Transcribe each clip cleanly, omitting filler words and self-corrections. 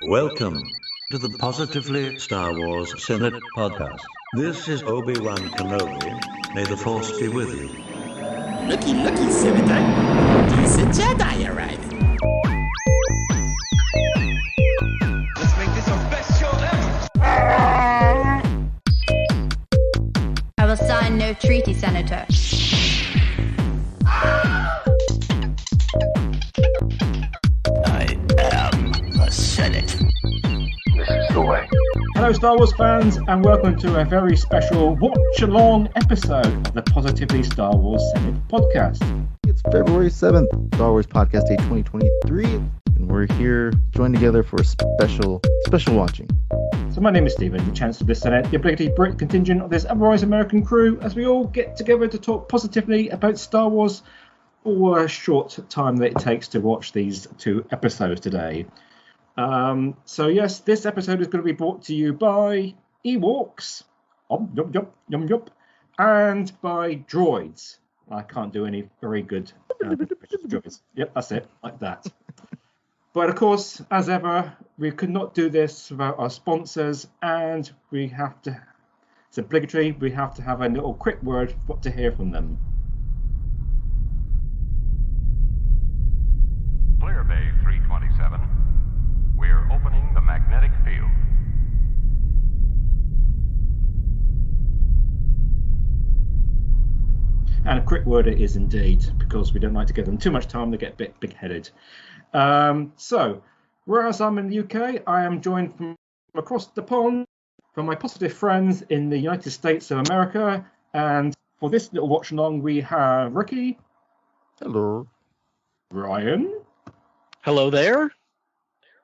Welcome to the Positively Star Wars Senate podcast. This is Obi-Wan Kenobi. May the Force be with you. Looky, Senator. Decent Jedi arriving. Let's make this our best show ever. I will sign no treaty, Senator. I am the Senate. This is the way. Hello, Star Wars fans, and welcome to a very special watch-along episode of the Positively Star Wars Senate podcast. It's February 7th, Star Wars Podcast Day 2023, and we're here joined together for a special watching. So my name is Stephen, the Chancellor of the Senate, the obligatory Brit contingent of this otherwise American crew, as we all get together to talk positively about Star Wars for a short time that it takes to watch these two episodes today. So yes, this episode is going to be brought to you by Ewoks, and by Droids. I can't do any very good droids. Yep, that's it, like that. But of course, as ever, we could not do this without our sponsors, and we have to, it's obligatory, we have to have a little quick word to hear from them. Clear Bay 327. We're opening the magnetic field. And a quick word it is indeed, because we don't like to give them too much time, they get a bit big-headed. So, whereas I'm in the UK, I am joined from across the pond from my positive friends in the United States of America. And for this little watch-along, we have Ricky. Hello. Ryan. Hello there.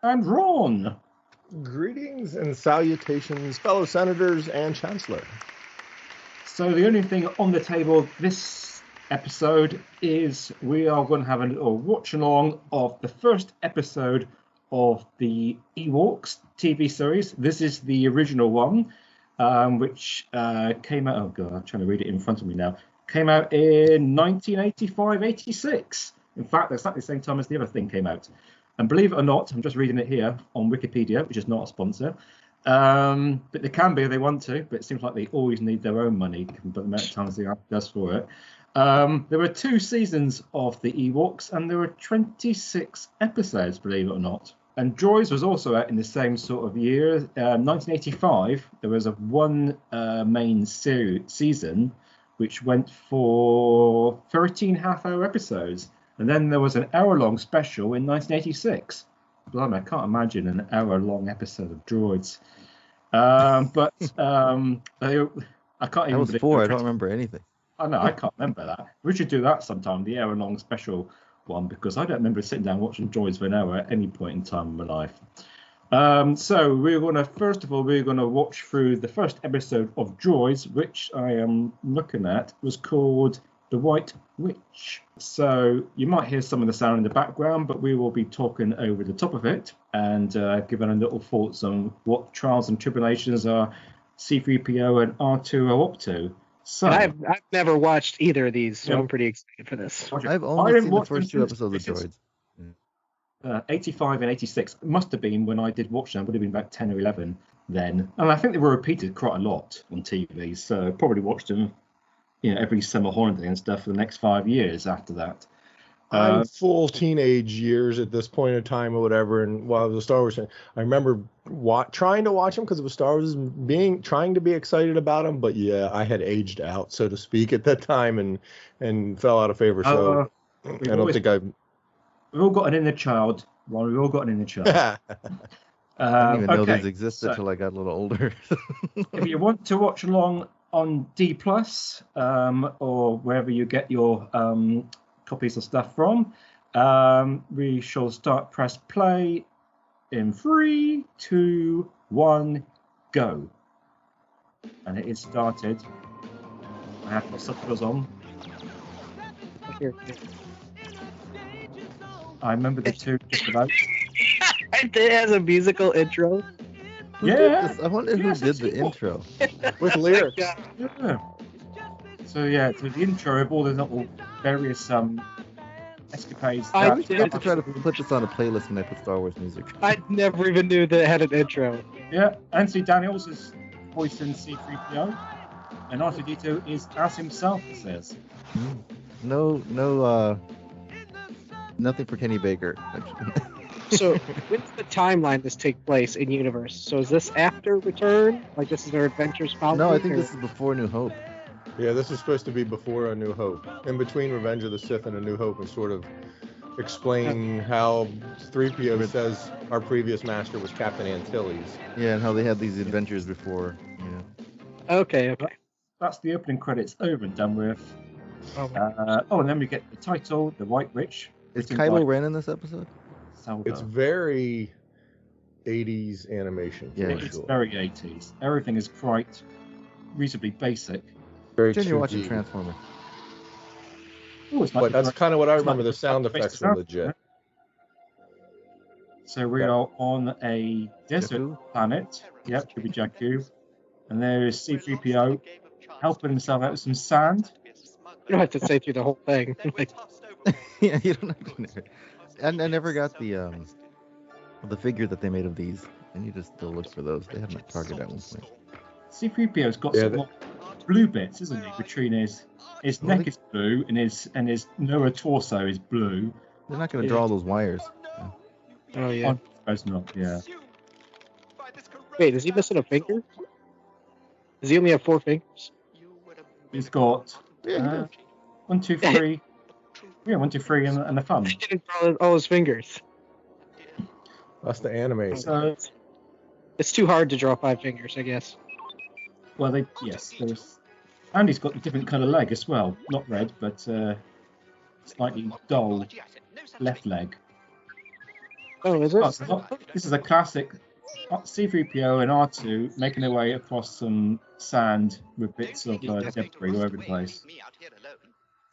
And Ron. Greetings and salutations, fellow senators and chancellor. So the only thing on the table this episode is we are going to have a little watch along of the first episode of the Ewoks TV series. This is the original one, which came out, oh God, I'm trying to read it in front of me now. Came out in 1985-86. In fact, that's exactly the same time as the other thing came out. And believe it or not, I'm just reading it here on Wikipedia, which is not a sponsor. But they can be if they want to, but it seems like they always need their own money, given the amount of times they ask for it. There were 2 seasons of the Ewoks, and there were 26 episodes, believe it or not. And Droids was also out in the same sort of year. 1985, there was one main season, which went for 13 half-hour episodes. And then there was an hour-long special in 1986. Blimey, I can't imagine an hour-long episode of Droids. I can't even. That was 4. I don't remember anything. I know, I can't remember that. We should do that sometime, the hour-long special one, because I don't remember sitting down watching Droids for an hour at any point in time in my life. So we're going to watch through the first episode of Droids, which I am looking at, was called The White Witch. So you might hear some of the sound in the background, but we will be talking over the top of it and giving a little thoughts on what trials and tribulations are C-3PO and R2 are up to. So I've never watched either of these, so I'm pretty excited for this. I've only seen the first 2 episodes of Droids. 85 and 86 must have been when I did watch them. Would have been about 10 or 11 then, and I think they were repeated quite a lot on TV. So probably watched them, every summer holiday and stuff for the next 5 years after that. I'm full teenage years at this point in time or whatever, and while it was a Star Wars fan, I remember trying to watch them because it was Star Wars, trying to be excited about them, but yeah, I had aged out, so to speak, at that time and fell out of favor. So I don't think I've. We've all got an inner child, Ron. We've all got an inner child. I didn't even know these existed until I got a little older. If you want to watch along on D+, or wherever you get your copies of stuff from, we shall press play in 3, 2, 1, go. And it is started. I have my subtitles on. Here. I remember the 2 just about. It has a musical intro. I wonder who did the intro. with lyrics. Yeah. So the intro of all the little various escapades. I I have to try to put this on a playlist when I put Star Wars music. I never even knew that it had an intro. Yeah, Anthony Daniels is voicing C-3PO, and R2-D2 is as himself, it says. No, nothing for Kenny Baker. So, when's the timeline this take place in universe? So, is this after Return? Like, this is their adventures following? No, I think this is before New Hope. Yeah, this is supposed to be before A New Hope. In between Revenge of the Sith and A New Hope, and sort of explain how 3PO says our previous master was Captain Antilles. Yeah, and how they had these adventures before. Okay. That's the opening credits over and done with. Oh, And then we get the title, The White Witch. Is written Kylo by Ren in this episode? Salvador. It's very 80s animation. Yeah. For It's sure. very 80s. Everything is quite reasonably basic. Very Pretend you're watching 2D. Transformers. Oh, it's like But that's kind of what I remember. The it's sound like effects Space were to legit. So we are on a desert Jakku? planet. Yep, could be Jakku. And there is C-3PO helping himself out with some sand. you don't have to say through the whole thing. Like, Yeah, you don't have to know. And I never got the figure that they made of these. I need to still look for those. They had my Target at one point. C-3PO's got Yeah, some more blue bits, isn't he? Between his Well, neck is blue and his lower torso is blue. They're not going to draw all those wires. oh, yeah. I suppose not. Yeah. Wait, is he missing a finger? Does he only have 4 fingers? He's got Yeah, 1, 2, 3. Yeah, 1, 2, 3, and the thumb. He didn't draw all his fingers. That's the anime. So, It's too hard to draw 5 fingers, I guess. well, there's. And he's got a different colour leg as well. Not red, but slightly dull left leg. Oh, is it? Oh, so this is a classic C-3PO and R2 making their way across some sand with bits of debris all over the place.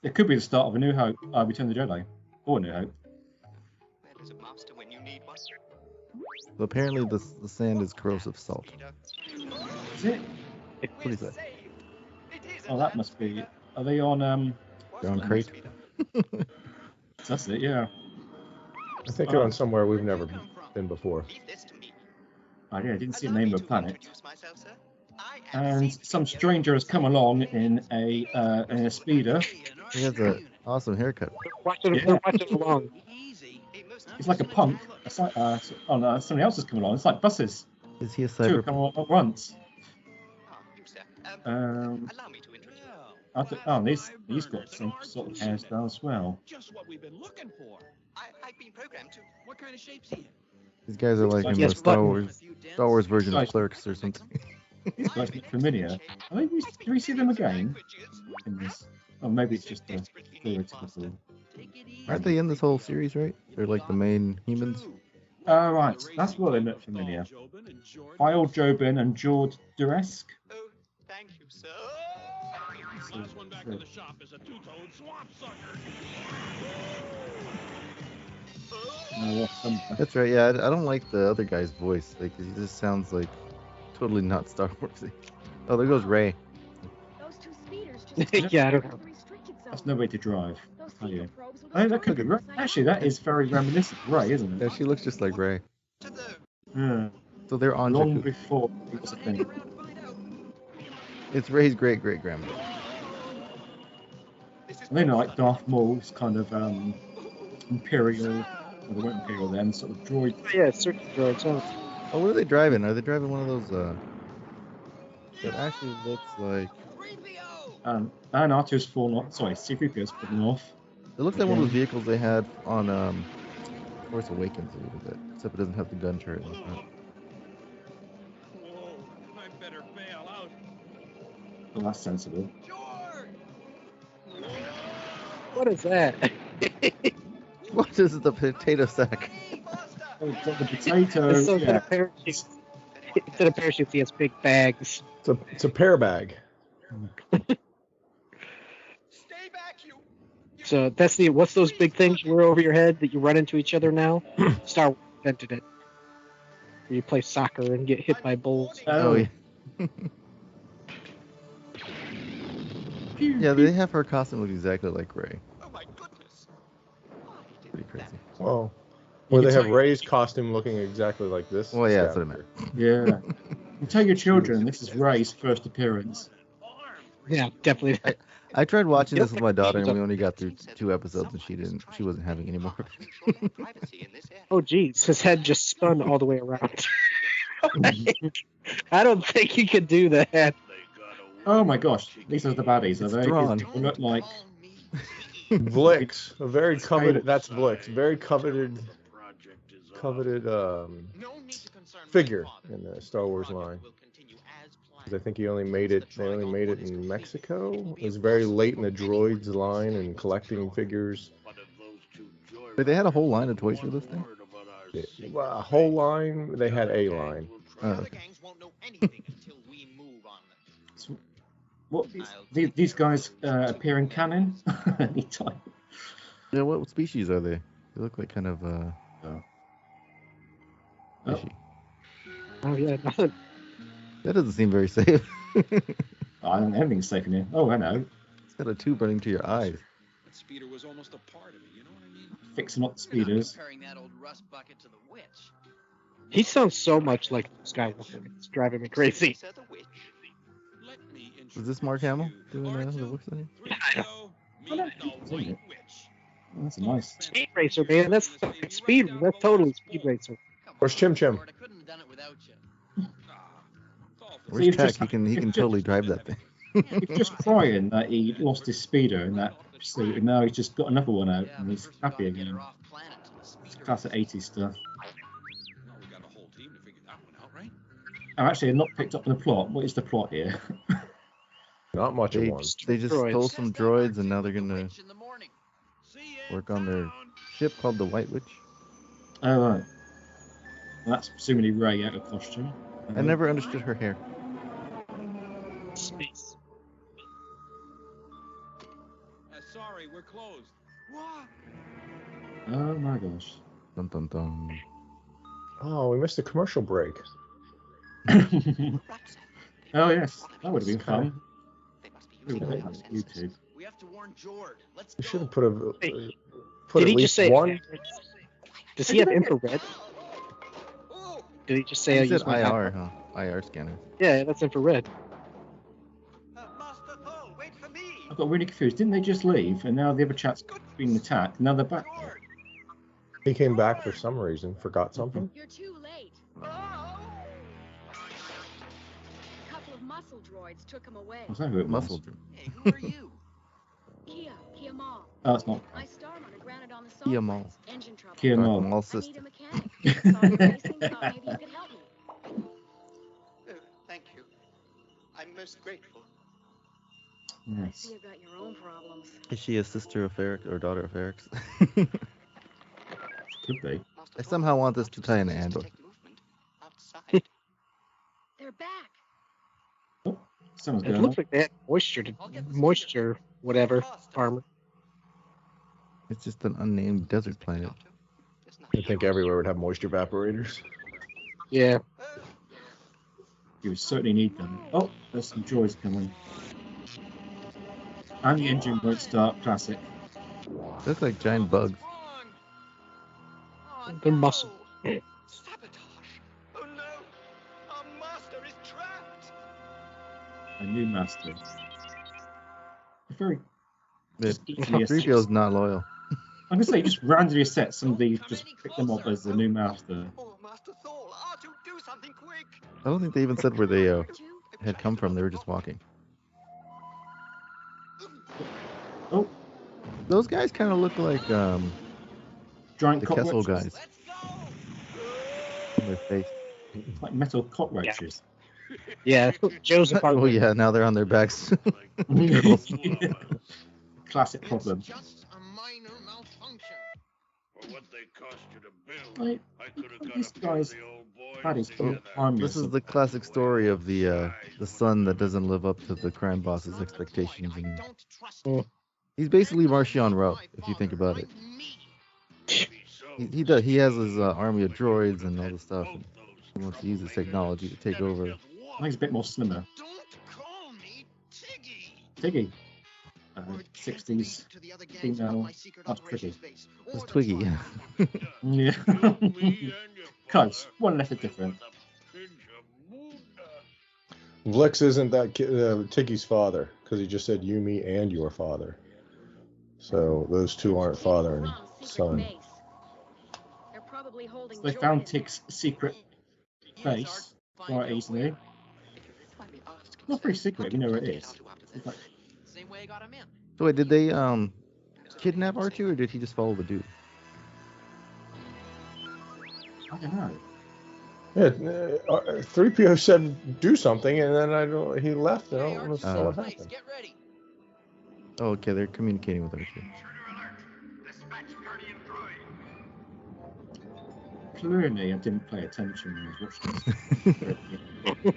It could be the start of A New Hope, Return of the Jedi, or A New Hope. So apparently the sand is corrosive salt. Is it? What do you say? Oh, that must be. Are they on? They're on crate. That's it. Yeah. I think they're on somewhere we've never been before. Oh yeah, I didn't see the name of the planet. And some stranger has come along in a speeder. He has an awesome haircut. They're watching along. It's like a punk. It's like, somebody else has come along. It's like buses. Is he a Two come cyber? along at once. He's got some sort of hairstyle as well. Just what we've been looking for. I've been programmed to. What kind of shapes he in? These guys are like in Yes, the Star buttons. Wars version of Guys. Clerks or something. These guys look familiar. Do we see them again in this? Oh, maybe it's just a theoretical. Aren't they in this whole series, right? They're like the main humans. Oh, right. That's why they look familiar. File Jobin and Jord Duresk. Oh, thank you, sir. Last one back in the shop is a two-toed swamp sucker. That's right. Yeah, I don't like the other guy's voice. Like, he just sounds like totally not Star Warsy. Oh, there goes Ray. Those 2 speeders just Yeah, I don't know. That's no way to drive. Those Oh, yeah. fuel probes with I think that those could be Ray. Actually, that is very reminiscent of Ray, isn't Yeah, it? she looks just like Ray. Yeah. So they're on Long Jakku. before it was a thing. It's Ray's great grandmother. I think like Darth Maul's kind of Imperial, well, they weren't Imperial then, sort of droid. Yeah, certain droids. Oh. Oh, what are they driving? Are they driving one of those? That actually looks like. And R2's fallen off. Sorry, C-3PO's fallen off. It looks like one of those vehicles they had on Force Awakens a little bit, except it doesn't have the gun turret in front. I better bail out. Well, that's sensible. What is that? What is the potato sack? Oh, it's got the potato. It's so Yeah. parachutes. Instead of parachutes, he has big bags. It's a pear bag. Stay back, you. So that's what's those big things you wear over your head that you run into each other now? Star Wars invented it. Where you play soccer and get hit by bulls. Oh, yeah. Yeah, they have her costume look exactly like Ray. Oh my goodness. Oh. Where they have Rey's costume looking exactly like this. Well, yeah, that's what I meant. Yeah. And tell your children this is Rey's first appearance. Yeah, definitely. I tried watching this with my daughter, and we only got through 2 episodes, and she wasn't having any more of it. Oh, geez, his head just spun all the way around. I don't think he could do that. Oh my gosh, these are the baddies, are they? drawn. They look like Blix, a very coveted. That's Blix, very coveted figure in the Star Wars line. 'Cause I think he only made it. They only made it in Mexico. It was very late in the Droids line and collecting figures. But they had a whole line of toys for this thing. Well, a whole line. They had a line. Oh, okay. So, what these guys appear in canon anytime. Yeah, what species are they? They look like kind of fishy. Oh, yeah. That doesn't seem very safe. I think everything's safe in here. Oh, I know. It's got a tube running to your eyes. Speeder was almost a part of it, you know what I mean? Fixing up the speeders. Comparing that old rust bucket to the witch. He sounds so much like Skywalker. It's driving me crazy. Is this Mark Hamill doing the voice on you? That's nice. Speed Racer, man. That's speed. That's totally Speed Racer. Where's Chim Chim? Where's Tech? He can totally drive that thing. He's just crying that he lost his speeder in that pursuit, and now he's just got another one out, and he's happy again. It's classic 80s stuff. I'm actually not picked up on the plot. What is the plot here? Not much of one. They just stole some droids, and now they're gonna work on their ship called the White Witch. Oh, right. Well, that's presumably Rey out of costume. I never understood her hair. Space. Sorry, we're closed. What? Oh my gosh. Dun, dun, dun. Oh, we missed a commercial break. Oh yes, that would have been fun. YouTube. We have to warn Jord. Let's We go. should have put Did at he just least say one. Does he have infrared? Did he just say I He said use my IR, huh? IR scanner. Yeah, that's infrared. I got really confused. Didn't they just leave, and now the other chap's being attacked? Now they're back. He came back for some reason. Forgot something. You're too late. A couple of muscle droids took him away. Was that who it was? Muscle. Hey, who are you? Kia Mall. Oh, it's not. My star motor grounded on the salt Kia Mall. flats. Engine trouble. Kia Darth Maul. Maul's I need sister. a mechanic. Saw you racing, thought maybe you could help me. Thank you. I'm most grateful. Yes. See, you've got your own problems. Is she a sister of Ferric or daughter of Ferric's? Could be. I somehow want this to tie into Andor. They're back. Oh, someone's It going looks on. like they had moisture, whatever, armor. It's just an unnamed desert planet. I think everywhere would have moisture evaporators. Yeah. You would certainly need them. Oh, there's some joys coming. And the engine won't start. Classic. Looks like giant bugs. They're muscle. Sabotage. Oh no. Our master is trapped. A new master. Very. The Just easily 3PO is not loyal. I'm gonna say just randomly set somebody, just pick them up as the new master. Oh, Master Thor, R2, do something quick. I don't think they even said where they had come from. They were just walking. Oh, Those guys kind of look like giant the Kessel cockroaches. guys. On their face. Like metal cockroaches. Yeah. Joe's a part Oh yeah, now they're on their backs. Classic problem. Just a minor malfunction. For what they cost you to build, Like, I could have got these a piece guys of the old boy. had his together. harmless. This is the classic story of the son that doesn't live up to the crime boss's expectations. And he's basically Martian Rowe, if you think about it. He does. He has his army of droids and all this stuff. And he wants to use his technology to take over. I think he's a bit more slimmer. Don't call me Tiggy. Tiggy. 60s female. That's pretty. It's Twiggy. Yeah. Close. One letter different. Vlix isn't that Tiggy's father because he just said you, me, and your father. So those two aren't father and son. So they found Tig's secret base quite easily. It's not very secret. You know where it is. It's like, So wait, did they kidnap R2 or did he just follow the dude? I don't know. Yeah, 3PO said do something, and then he left. I don't know what happened. Oh, okay, they're communicating with R2. Clearly, I didn't pay attention when I was watching this.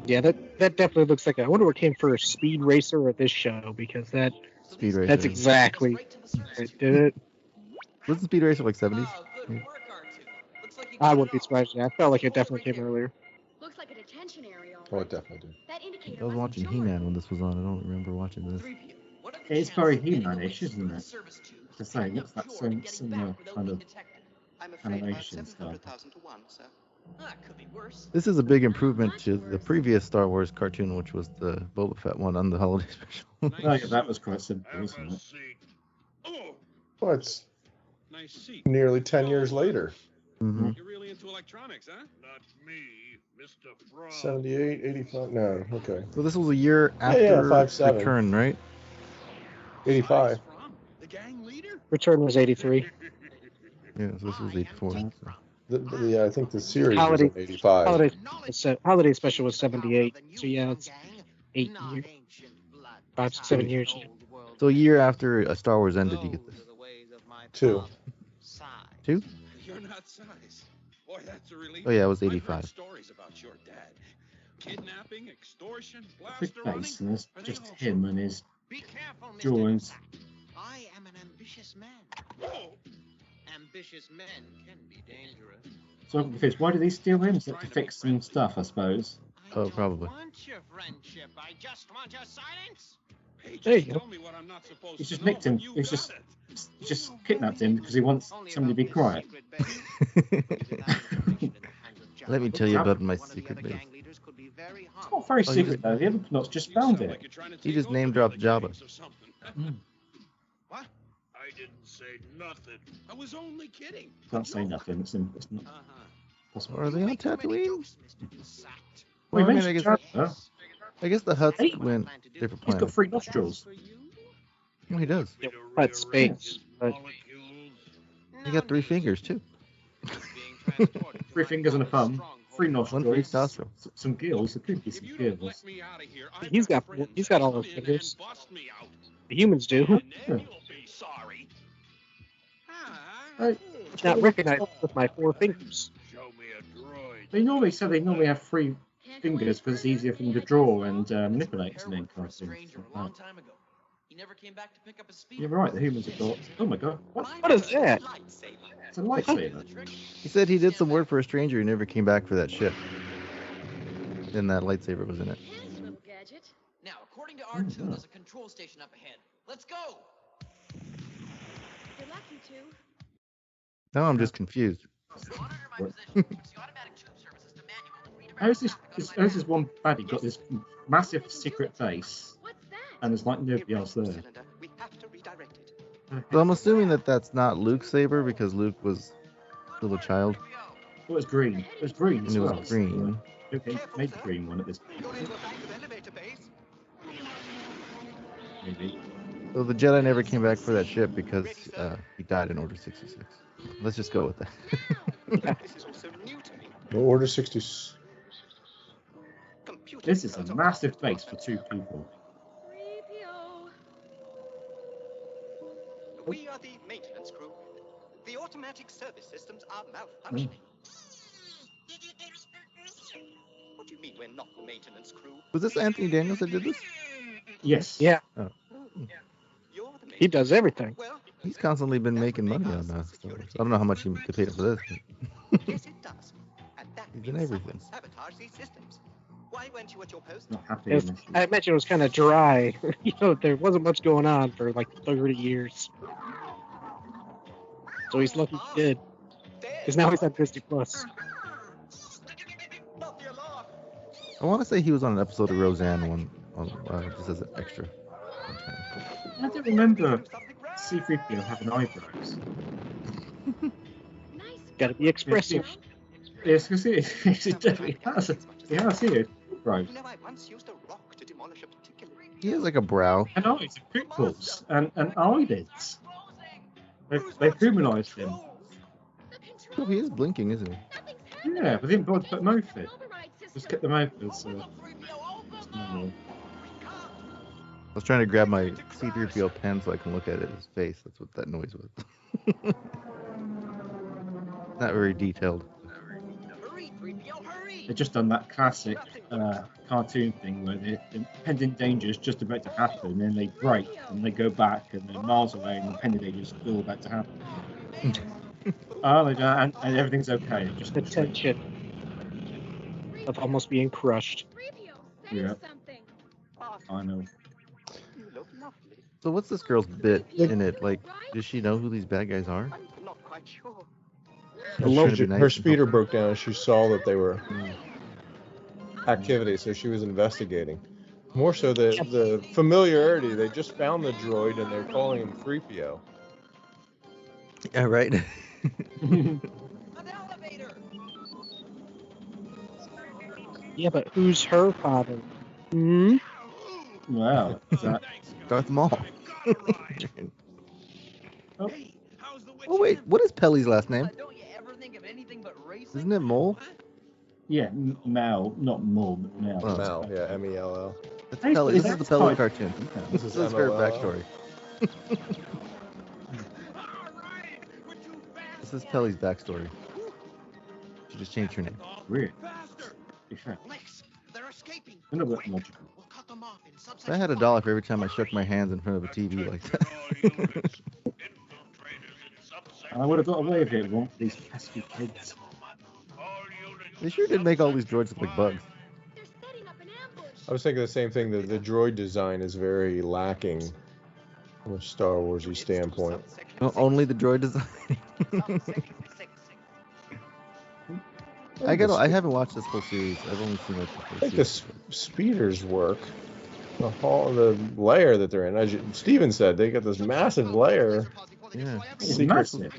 Yeah, that definitely looks like I wonder what came first, Speed Racer or this show, because that's exactly it, did it. Wasn't Speed Racer like 70s? I wouldn't be surprised. Yeah, I felt like it definitely came earlier. Looks like a detention area. Oh, it definitely did. That indicator I was watching He-Man when this was on. I don't remember watching this. It's very He-Man-ish, isn't it? To say, it's that same similar kind of animation style. This is a big improvement to the previous Star Wars cartoon, which was the Boba Fett one on the holiday special. Oh, yeah, that was quite simple, isn't it? Well, it's nearly 10 years later. Mm-hmm. You're really into electronics, huh? Not me, Mr. Frog. 78, 85. No, okay. So this was a year after 5-7. Return, right? 85. The gang leader? Return was 83. Yeah, so this was 84. So. Yeah, I think the series was in 85. Holiday special was 78. So yeah, it's 8 years. 5 to 7 years. So a year after Star Wars ended, you get this. 2. 2? You're not size. Boy, that's a relief. Oh yeah, it was I've heard 85. stories about your dad. Kidnapping, extortion, Big blaster face, running. and it's just him and his drawings. I am an ambitious man. Ambitious men can be dangerous. So I'm confused. Why did he steal him? Is that to fix some stuff, I suppose? Oh, probably. Want your friendship. I just want your silence. There you go. Tell me what I'm not supposed He's to just know, nicked him. but you He's got just kidnapped him because he wants somebody to be quiet. Let me tell you about my secret base. It's not very secret though. The other planet's just found it. He just name dropped Jabba. What? I didn't say nothing. I was only kidding. Can't say nothing. It's not possible. Are they on Tatooine? Well, Well, I mean, I guess the Hutts went different He's got planets. 3 nostrils. Oh, he does. But space. But He got 3 fingers too. 3 fingers and a thumb. 3 One for each nostrils. nostril. Some gills. There could be some gills. he's got all those fingers. The humans do. Yeah. Not recognized with my 4 fingers. Show me a droid. They normally have 3 fingers because it's easier for them to draw and manipulate something. Kind of thing. You're right. The humans have got. Oh my god! What is that? It's a lightsaber. He said he did some work for a stranger who never came back for that ship. And that lightsaber was in it. Now, according to R2, there's a control station up ahead. Let's go! Good luck, you two. Now I'm just confused. How's this one baddie got this massive secret base, and there's like nobody else there? So I'm assuming that that's not Luke's saber because Luke was still a child. It was green. It was green. And as it was well. green. Okay, made the green one at this point. Maybe. So the Jedi never came back for that ship because he died in Order 66. Let's just go with that. Order 60. This is a massive base for 2 people. We are the maintenance crew. The automatic service systems are malfunctioning. What do you mean we're not the maintenance crew? Was this Anthony Daniels that did this? Yes. Yeah. Oh. He does everything. He's constantly been making money on that. So I don't know how much he paid him for this. Yes, it does. And that He's in means everything. someone sabotaged these systems. Why weren't you at your post? Not happy. It was, in this. I imagine it was kind of dry. There wasn't much going on for like 30 years. So he's lucky he did. Because now he's on Disney Plus. I want to say he was on an episode of Roseanne just as an extra. I don't remember C-3PO having eyebrows. Gotta be expressive. Yes, because he definitely has. He has here. Right. I once used a rock to demolish a particular. He has like a brow. And eyes, and pupils, and eyelids. They've humanised him. Oh, he is blinking, isn't he? Yeah, but they didn't bother to put mouth in. Just get them open. So. I was trying to grab my C-3PO pen so I can look at his face. That's what that noise was. Not very detailed. They've just done that classic cartoon thing where the impending danger is just about to happen, and then they break, and they go back, and they're miles away, and the impending danger is still about to happen. And everything's okay. Just The tension of almost being crushed. Yeah. I know. So what's this girl's bit in it? Like, does she know who these bad guys are? I'm not quite sure. Her speeder broke down and she saw that they were activity, so she was investigating. More so the familiarity. They just found the droid and they're calling him 3PO. Yeah, right. Yeah, but who's her father? Hmm? Wow. Darth Maul. Oh wait, what is Pelly's last name? Isn't it Mole? Yeah, Mel, not Mole, but Mel. Oh. Mel, yeah, M-E-L-L. That's Pelly. This is the Pelly cartoon. This is her MLL. backstory. This is Pelly's backstory. She just changed her name. Weird. I know what logical. If I had $1 for every time I shook my hands in front of a TV like that. I would have got away with it once these pesky kids. They sure did make all these droids look like bugs. I was thinking the same thing. The droid design is very lacking from a Star Warsy standpoint. Only the droid design. I haven't watched this whole series. I've only seen like the I first think the speeders work. The layer that they're in, as Steven said, they got this massive layer. Yeah, it's massive.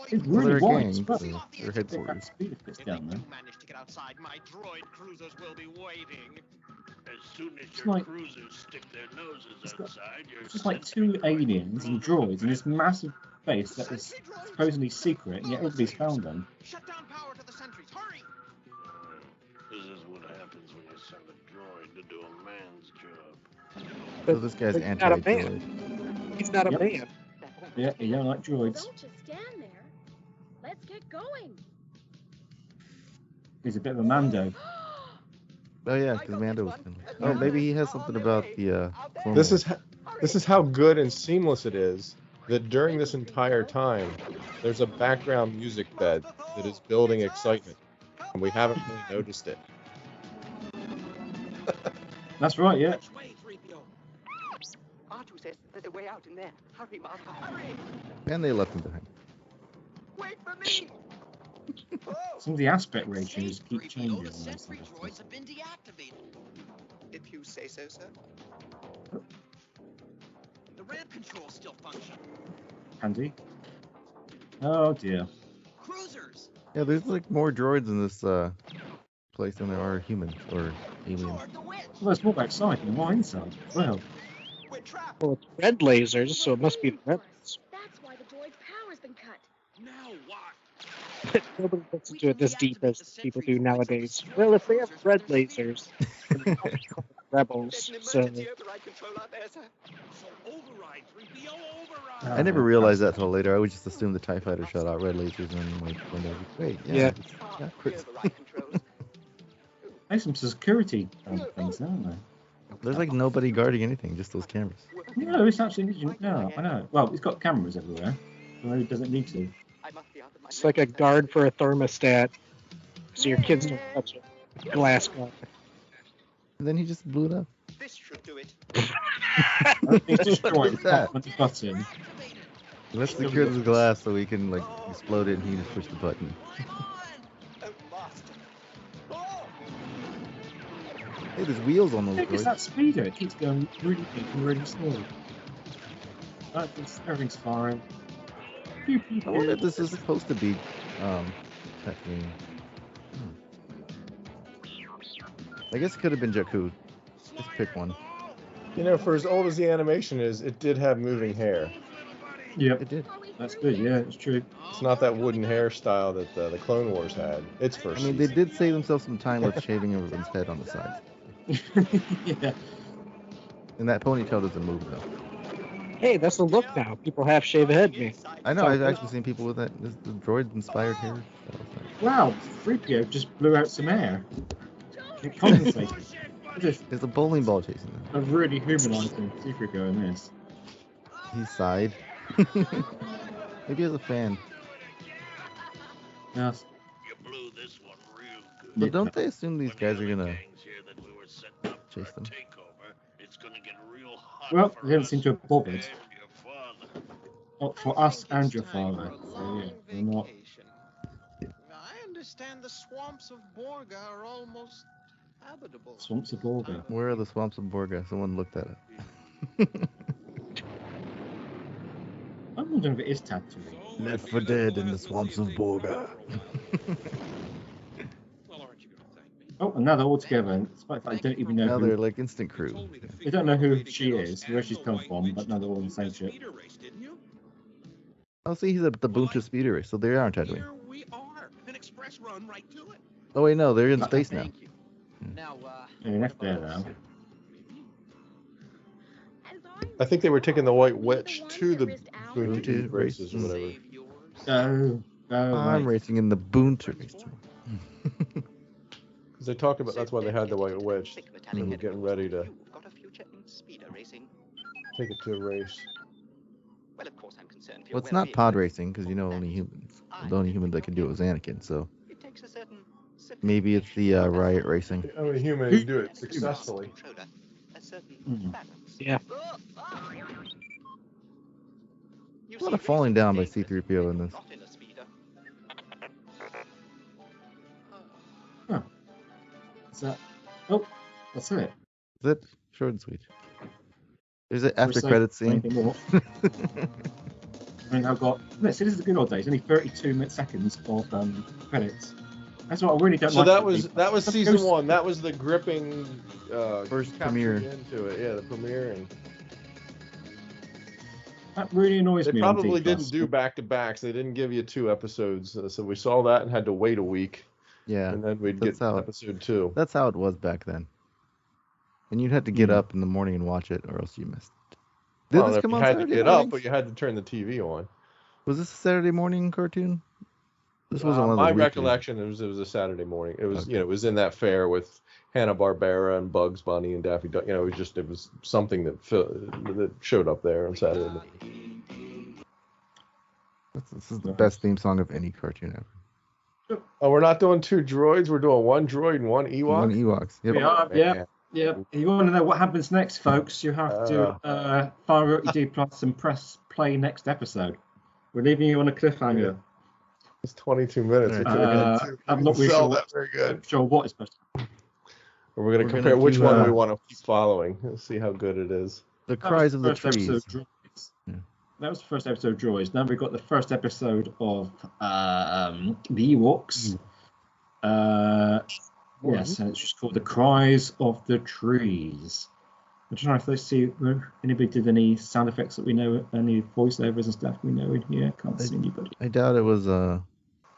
It's really they're a wide. gang, It's well. so they're headquarters. Speed fits down there. Manage to get outside, my droid cruisers will be waiting. As soon as It's your like- cruisers stick their noses outside, It's just like two aliens and droids in this massive base that is supposedly secret, and yet everybody's found them. Shut down power to the sentries. Hurry! This is what happens when you send a droid to do a man's job. So this guy's He's not a anti-droid. man. He's not a Yep. man. Yeah, you don't like droids. Don't just stand there. Let's get going. He's a bit of a Mando. Oh yeah, because Mando was kind of. Oh, maybe he has something about the. Clone This Wars. is how good and seamless it is that during this entire time, there's a background music bed that is building excitement, and we haven't really noticed it. That's right, yeah. R2 says there's a way out in there. Hurry, Martha, hurry! And they left him behind. Wait for me! Some of the aspect ratios keep changing. The sentry droids have been deactivated. If you say so, sir. The ramp controls still function. Handy. Oh dear. Cruisers. Yeah, there's like more droids in this place than there are humans or aliens. Well, there's more outside than more inside. Well, Well, it's red lasers, so it must be the rebels. That's why the droid's power's been cut. Now what? But nobody gets into it this deep as people do nowadays. Well, if they have red lasers, they're rebels, so Override control out there, sir. So override, 3PO, override! I never realized that till later. I always just assumed the TIE fighter shot out red lasers and like when they wait, Yeah. Chris. there's some security things, aren't there? There's like nobody guarding anything, just those cameras. No, it's absolutely no. I know. Well, it's got cameras everywhere, so it doesn't need to. it's like a guard for a thermostat, so your kids don't touch it. Glass guard. And then he just blew it up. This should do it. He's destroyed the that? button. Let's secure this glass so we can like explode it and he can just push the button. Hey, there's wheels on those I think it's droids. that speeder. It keeps going really big and really small. Everything's fine. I wonder if this is supposed to be Tatooine. I guess it could have been Jakku. Just pick one. You know, for as old as the animation is, it did have moving hair. Yeah, it did. That's good. Yeah, it's true. It's not that wooden hairstyle that the Clone Wars had. It's first. I mean, they did save themselves some time with shaving everyone's head on the sides. Yeah. And that ponytail doesn't move though. Hey, that's the look now. People half shave ahead me. I know. I've actually seen people with that. This the droid-inspired hair. Wow, 3PO just blew out some air. It compensated. There's a bowling ball chasing them. I'm really humanizing 3PO in this. He sighed. Maybe as a fan. Yes. But don't they assume these guys are gonna chase them? Well, they don't seem to have bothered. Oh, for us and your father. So yeah, they're not. I understand the swamps of Borga are almost habitable. Swamps of Borga. Where are the swamps of Borga? Someone looked at it. I'm wondering if it is Tatooine. Left for dead in the swamps of Borga. Oh, and now they're all together. Despite the fact I don't even know Now who. they're like instant crew. They don't know who she is, where she's come from, but now they're all in the same ship. Oh, see, he's at the Bunta speeder race, so they are on Tatooine. We are an express run right to it. Oh wait, no, they're in space now. Now, Yeah, left there now. I think they were taking the White Witch to the Bunta Bunta races or whatever. I'm Right. racing in the Bunta race. Because they talked about that's why they had the White Witch. They were getting ready to Got a future in speeder racing. take it to a race. Well, of course, I'm concerned for Well, your it's not well-being, pod but racing because you know only humans. The only human that can do it was Anakin. So it takes a certain maybe it's the riot racing. I mean, human, you do it successfully. a certain balance. Yeah. You A lot see, of falling down by racing is C-3PO in this. not in a speeder. Huh. Is that? Oh, that's it. Is it short and sweet? There's an after Say credits scene. anything more. I mean, I've got. Let's see, this is the good old days. Only 32 seconds of credits. That's what I really don't So like. that was season one. That was the gripping First capture premiere. into it. Yeah, the premiere, and That really annoys they me. on probably D+. didn't do back to backs. They didn't give you 2 episodes, so we saw that and had to wait a week, Yeah, and then we'd that's get how episode 2. that's how it was back then. And you'd have to get up in the morning and watch it, or else you missed it. Did Well, this if come you on had to Saturday get mornings? up, but you had to turn the TV on. Was this a Saturday morning cartoon? This wasn't one of the My weekdays. recollection it was a Saturday morning. It was Okay. it was in that fair with Hanna-Barbera and Bugs Bunny and Daffy Duck. It was something that showed up there on Saturday morning. This is the best theme song of any cartoon ever. Oh, we're not doing 2 droids. We're doing 1 droid and 1 Ewok. One Ewoks. Yep. We are, yeah. If you want to know what happens next, folks, you have to fire out your D+ and press play next episode. We're leaving you on a cliffhanger. Yeah. It's 22 minutes. I'm not really sell sure, that very good. sure what is supposed to. We're going to compare gonna which do, one we want to keep following. Let's see how good it is. The Cries of the First episode Trees. of Droids. That was the first episode of Droids. Now we've got the first episode of the Ewoks. Yes, and it's just called The Cries of the Trees. I'm trying to see if anybody did any sound effects that we know, any voiceovers and stuff we know in here. Can't see anybody. I doubt it was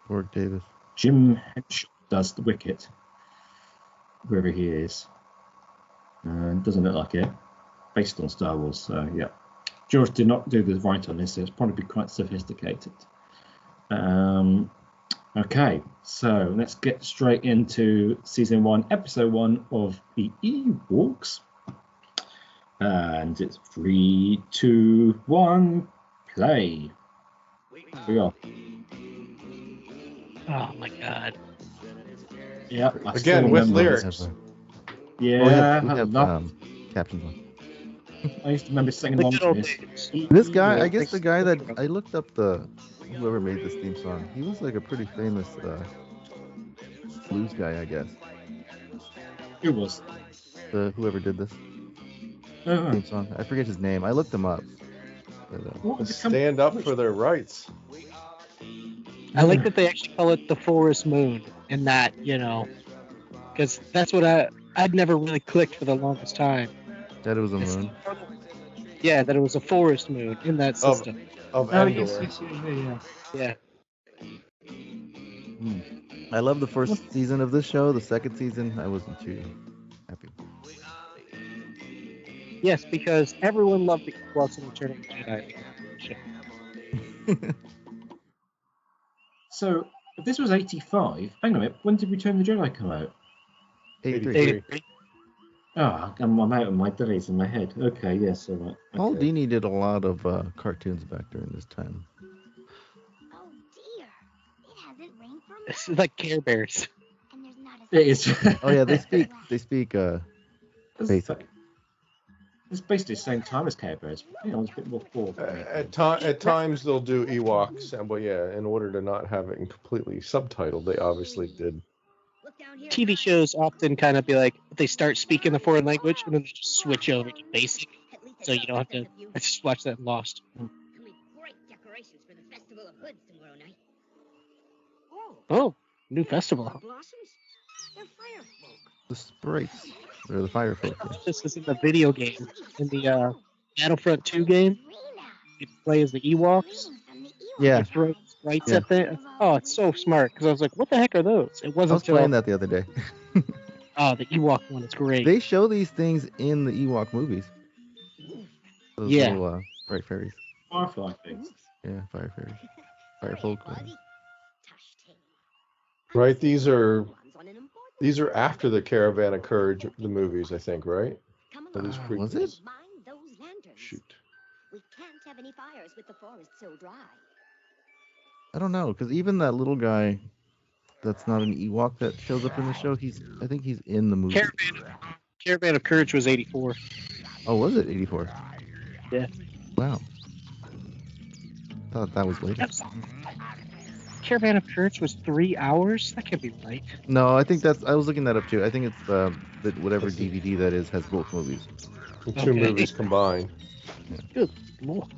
Warwick Davis. Jim Henshaw does the Wicket, wherever he is. Doesn't look like it. Based on Star Wars, so yeah. George did not do the right on this, so it's probably quite sophisticated. Okay, so let's get straight into season 1, episode 1 of the Ewoks. And it's 3, 2, 1, play. Here we are. Oh my god. Yeah. Again, with lyrics. Yeah, we I have love. captions on. I used to remember singing The along good to old this. days. This guy, Yeah, I guess the guy that thanks. I looked up whoever made this theme song. He was like a pretty famous blues guy, I guess. Who was? Whoever did this Oh, theme song. I forget his name. I looked him up. But, what was the Stand up for their rights. I like that they actually call it the forest moon, and that, because that's what I'd never really clicked for the longest time. that it was a moon. Yeah, that it was a forest moon in that system. Of Oh, Endor. Yeah. I love the first season of this show. The second season, I wasn't too happy. Yes, because everyone loved the Ewoks in Return of the Jedi. So, if this was 85, hang on a minute, when did Return of the Jedi come out? 83. Oh, I'm out of my days in my head. Okay, yes, all right. Paul Okay. Dini did a lot of cartoons back during this time. Oh dear. It hasn't rained for It's like Care Bears. and there's not a It is. Oh yeah, they speak basic. It's basically the same time as Care Bears. It's a bit more forward. At times they'll do Ewoks, but yeah, in order to not have it completely subtitled, they obviously did. TV shows often kind of be like, they start speaking the foreign language and then they just switch over to basic. So you don't have to. I just watched that in Lost. great decorations for the Festival of Hoods tomorrow night. Oh, new festival. Blossoms? They're fire folk. The sprites or the fire folk. Yeah. This is in the video game. In the Battlefront 2 game, you play as the Ewoks. Yeah. You throw sprites Yeah. at them. Oh, it's so smart. Because I was like, what the heck are those? It I wasn't was playing that the other day. Oh, the Ewok one is great. They show these things in the Ewok movies. Those Yeah. little bright fairies. Firefly things. Yeah, fire fairies. Fire folk. Right, these are after the Caravan of Courage, the movies, I think, right? Was it? Shoot. We can't have any fires with the forest so dry. I don't know, because even that little guy that's not an Ewok that shows up in the show, I think he's in the movie. Caravan of Courage was 84. Oh, was it 84? Yeah. Wow. Thought that was later. Caravan of Courage was 3 hours? That can't be right. No, I think I was looking that up too. I think it's the whatever DVD that is has both movies. The two movies combined. Good lord.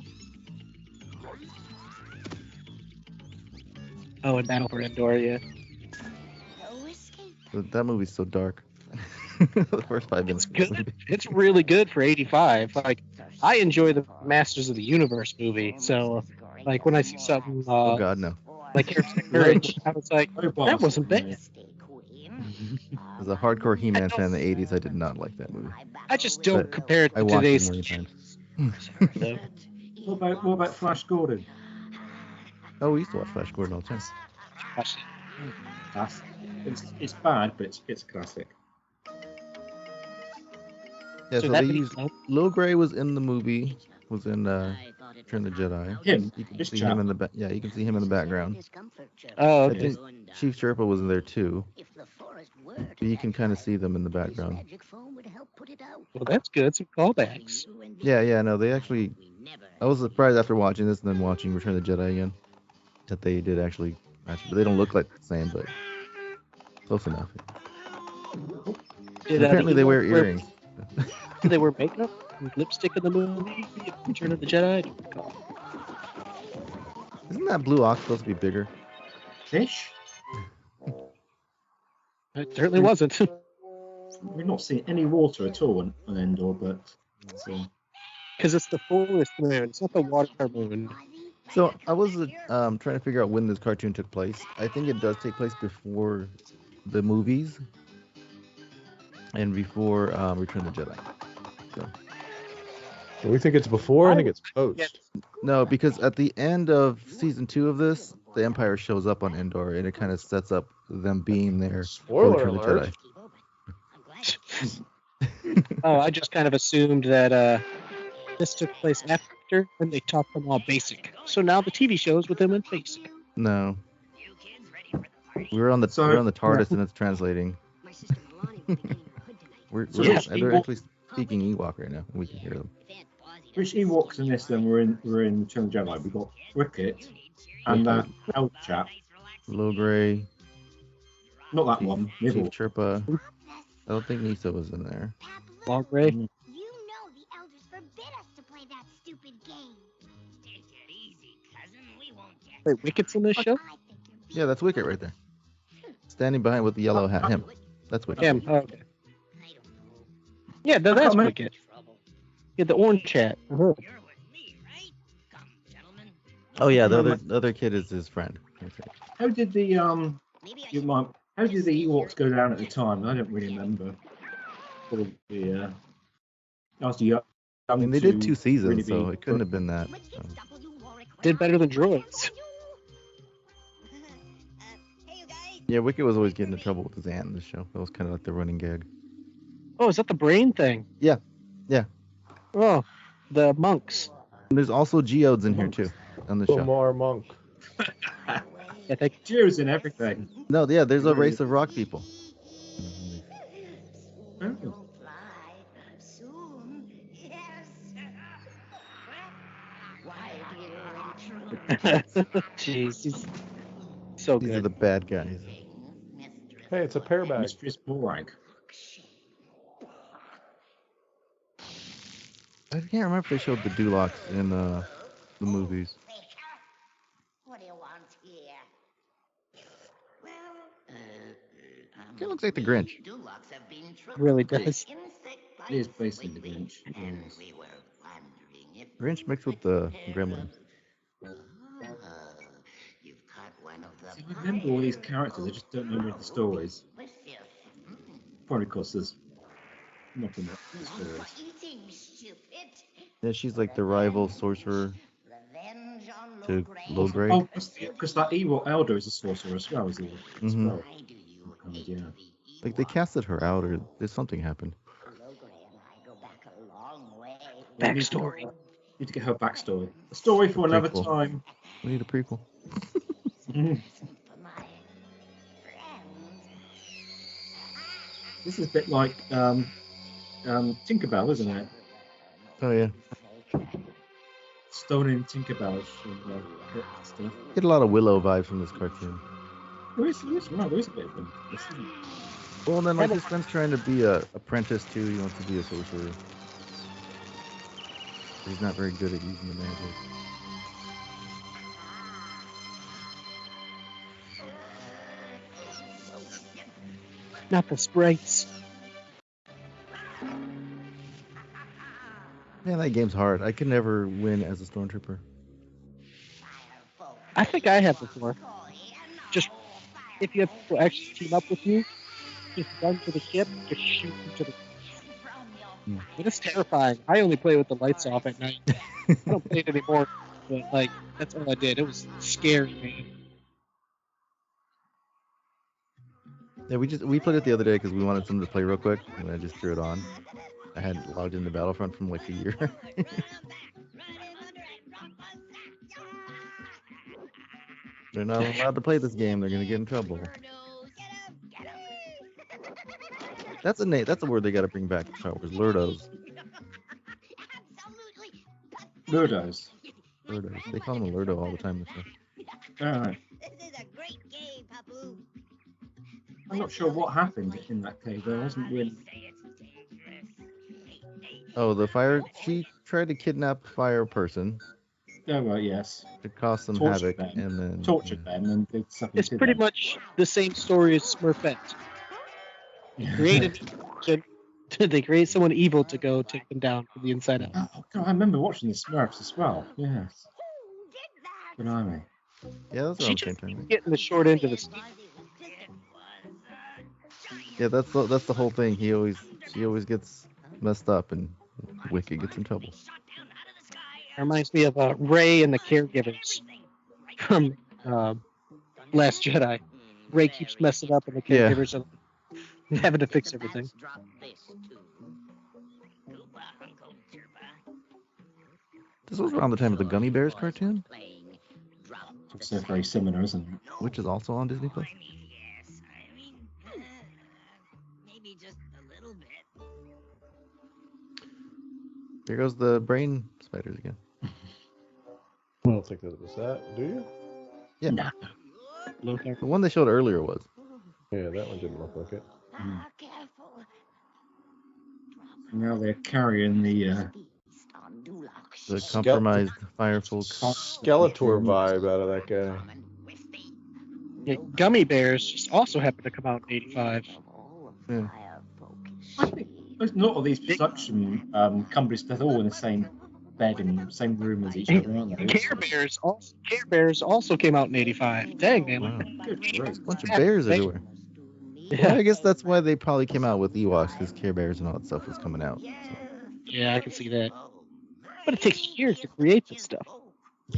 Oh, and Battle for Endor, yeah. That movie's so dark. The first 5 minutes. It's good. It's really good for 85. Like, I enjoy the Masters of the Universe movie, so like when I see something Oh God, no. like Caravan of Courage, I was like, that wasn't bad. As a hardcore He-Man fan in the 80s, I did not like that movie. I just don't But compare it I to watched it today's. a million times. What about Flash Gordon? Oh, we used to watch Flash Gordon all the time. It's bad, but it's a classic. Yeah, So so that they means- used Lil Grey was in the movie, was in Return of the Jedi. Him, You can this see chap. him in the yeah, you can see him in the background. Oh, I okay. think Chief Sherpa was in there too. But you can kind of see them in the background. Well, that's good. Some callbacks. Yeah, no, they actually. I was surprised after watching this and then watching Return of the Jedi again that they did actually match. But they don't look like the same, but close enough. Did, Apparently, they wear earrings. Do they wear makeup and lipstick in the movie? Return of the Jedi? Isn't that blue ox supposed to be bigger? Fish? It certainly wasn't. We're not seeing any water at all on Endor, but Because it's the forest moon. It's not the water moon. So I was trying to figure out when this cartoon took place. I think it does take place before the movies and before Return of the Jedi. So. We think it's before. I think it's post. No, because at the end of season 2 of this, the Empire shows up on Endor, and it kind of sets up them being there. Spoiler for Return of the alert. Jedi. Oh, I just kind of assumed that this took place after, and they taught them all basic. So now the TV shows with them in basic. No. We're on the TARDIS and it's translating. They're actually speaking Ewok right now. We can hear them. Which Ewoks in this then were in Return of the Jedi? We got Wicket and that elf chap. Low Gray. Not that one. Chief Nibble. Chirpa. I don't think Nisa was in there. Low Gray. You know the elders forbid us to play that stupid game. Take it easy, cousin. We won't get. Wait, Wicket's in this show? Yeah, that's Wicket right there. Standing behind with the yellow hat. Him. That's Wicket. Him. Oh, okay. Yeah, that's Wicket. Yeah, the orange hat. Uh-huh. Oh yeah, the other kid is his friend. How did the How did the Ewoks go down at the time? I don't really remember. Probably, I was young. I mean, they did 2 seasons, so it couldn't have been that. Did better than Droids. Yeah, Wicket was always getting in trouble with his aunt in the show. That was kind of like the running gag. Oh, is that the brain thing? Yeah. Oh, the monks. And there's also geodes in here too on the show. Omar Monk. I think Geodes in everything. No, yeah, there's a race of rock people. Jeez, he's so good. These are the bad guys. Hey, it's a pear bag. Mistress Borag. I can't remember if they showed the Dulocs in the movies. What do you want here? It looks like the Grinch. Really does. It is basically the Grinch. Grinch mixed with the Gremlins. I remember all these characters, I just don't remember the stories. Probably because there's nothing in the stories. Yeah, she's like the rival sorcerer to Low Grade. Oh, because that Ewok elder is a sorcerer as well, is he? As Mhm. well. Yeah. Like they casted her out, or there's something happened. Backstory. Need to get her backstory. A story for another Prequel. time. We need a prequel. This is a bit like Tinkerbell, isn't it? Oh yeah. Stolen Tinkerbell stuff. Get a lot of Willow vibes from this cartoon. There is a bit of them. Well, and then like his friend's trying to be a apprentice too. He wants to be a sorcerer. He's not very good at using the magic. Not the sprites. Man, that game's hard. I could never win as a stormtrooper. I think I have before. Just if you have people actually team up with you, just run to the ship, just shoot into the. It is terrifying. I only play with the lights off at night. I don't play it anymore. But like that's all I did. It was scary, man. Yeah, we played it the other day because we wanted someone to play real quick, and I just threw it on. I had logged into Battlefront from like a year. They're not allowed to play this game. They're gonna get in trouble. That's a name. That's a word they got to bring back to Star Wars. Lurdos. Lurdos. Lurdos. They call them a Lurdo all the time in the show. Alright. I'm not sure what happened in that cave. There wasn't really. Oh, the fire. She tried to kidnap a fire person. Oh right, yes. To cause some Tortured havoc, them. and then Tortured them and did something. It's to pretty them. much the same story as Smurfette. Created. They create someone evil to go take them down from the inside out. Oh God, I remember watching the Smurfs as well. Yes. Blimey. Yeah, that's She around the just same time. keeps getting the short end of the stick. Yeah, that's the whole thing. She always gets messed up, and Wicket gets in trouble. Reminds me of Rey and the Caregivers from Last Jedi. Rey keeps messing up, and the Yeah. Caregivers are having to fix everything. This was around the time of the Gummy Bears cartoon, It's very similar, isn't it? which is also on Disney Plus. Here goes the brain spiders again. I don't think that was that. Do you? Yeah. Nah. The one they showed earlier was. Yeah, that one didn't look like it. Now they're carrying the compromised firefolk. Skeletor vibe out of that guy. Yeah, Gummy Bears just also happened to come out in '85. Yeah. I think a lot of these production companies, they're all in the same bed and same room as each other, aren't they? Care Bears also came out in '85. Dang, man. Wow. Good grief. Bunch of bears everywhere. Yeah, I guess that's why they probably came out with Ewoks, because Care Bears and all that stuff was coming out. So. Yeah, I can see that. But it takes years to create this stuff. I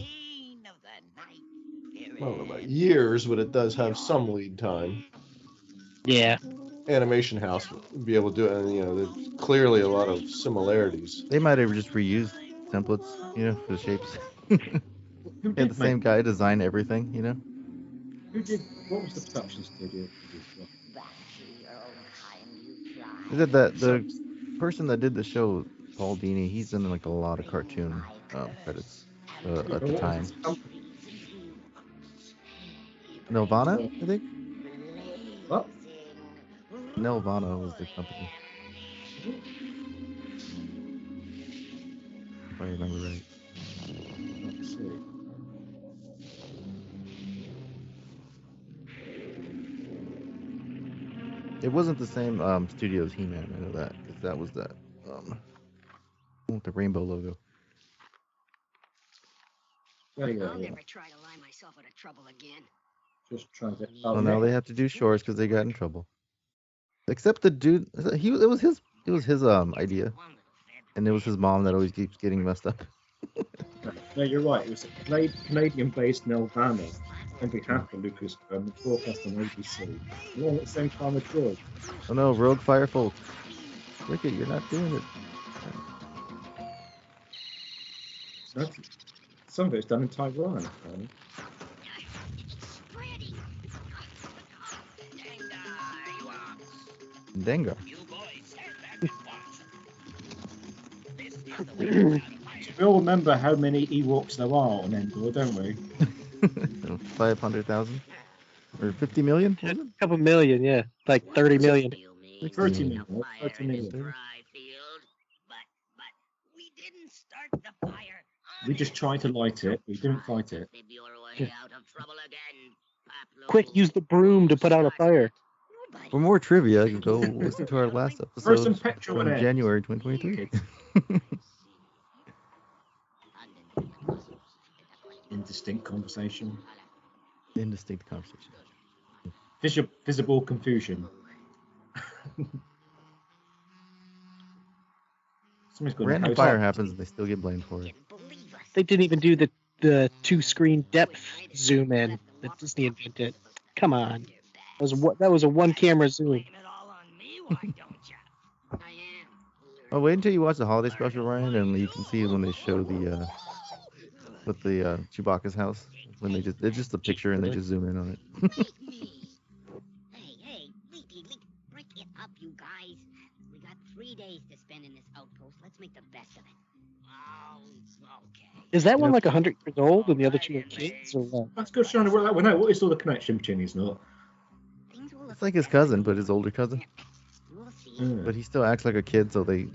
don't know about years, but it does have some lead time. Yeah. Animation House would be able to do it, and there's clearly a lot of similarities. They might have just reused templates, for the shapes. Who Had the did same make guy design everything, Who did? What was the production studio for this stuff? Is it that the person that did the show, Paul Dini? He's in like a lot of cartoon credits at the time. Nelvana, I think. What? Nelvana was the company. If I remember right. Let's see. It wasn't the same studio as He-Man. I know that because that was that with the rainbow logo. There you go. I'll Yeah. never try to lie myself out of trouble again. Just trying to. Well, now they have to do shorts because they got in trouble. Except the dude, it was his idea, and it was his mom that always keeps getting messed up. No, you're right. It was a Canadian-based Nelvana on behalf of Lucasfilm, broadcast on ABC, along at the same time with Droids. Oh no, Rogue Firefolk. Ricky, you're not doing it. Some of it's done in Taiwan. Apparently. Dengar. We all remember how many Ewoks there are on Endor, don't we? 500,000 or 50 million? A couple million, yeah, like 30 million. 30 million. 30 million. We just tried to light it. We didn't fight it. Quick, use the broom to put out a fire. For more trivia, you go listen to our last Throw some episode petrol from in it. January 2023. Indistinct conversation. Indistinct conversation. Visible confusion. Random fire happens and they still get blamed for it. They didn't even do the 2-screen depth zoom in that Disney invented. Come on. That was a one-camera zoom. Oh, wait until you watch the holiday special, Ryan, and you can see when they show the Chewbacca's house. When it's just a picture and they just zoom in on it. Hey, break it up, you guys. We got 3 days to spend in this outpost. Let's make the best of it. Oh, okay. Is that one like 100 years old and the other two are kids, or what? That's good trying to work that one out. What is all the connection between these not? It's like his cousin, but his older cousin. But he still acts like a kid, so they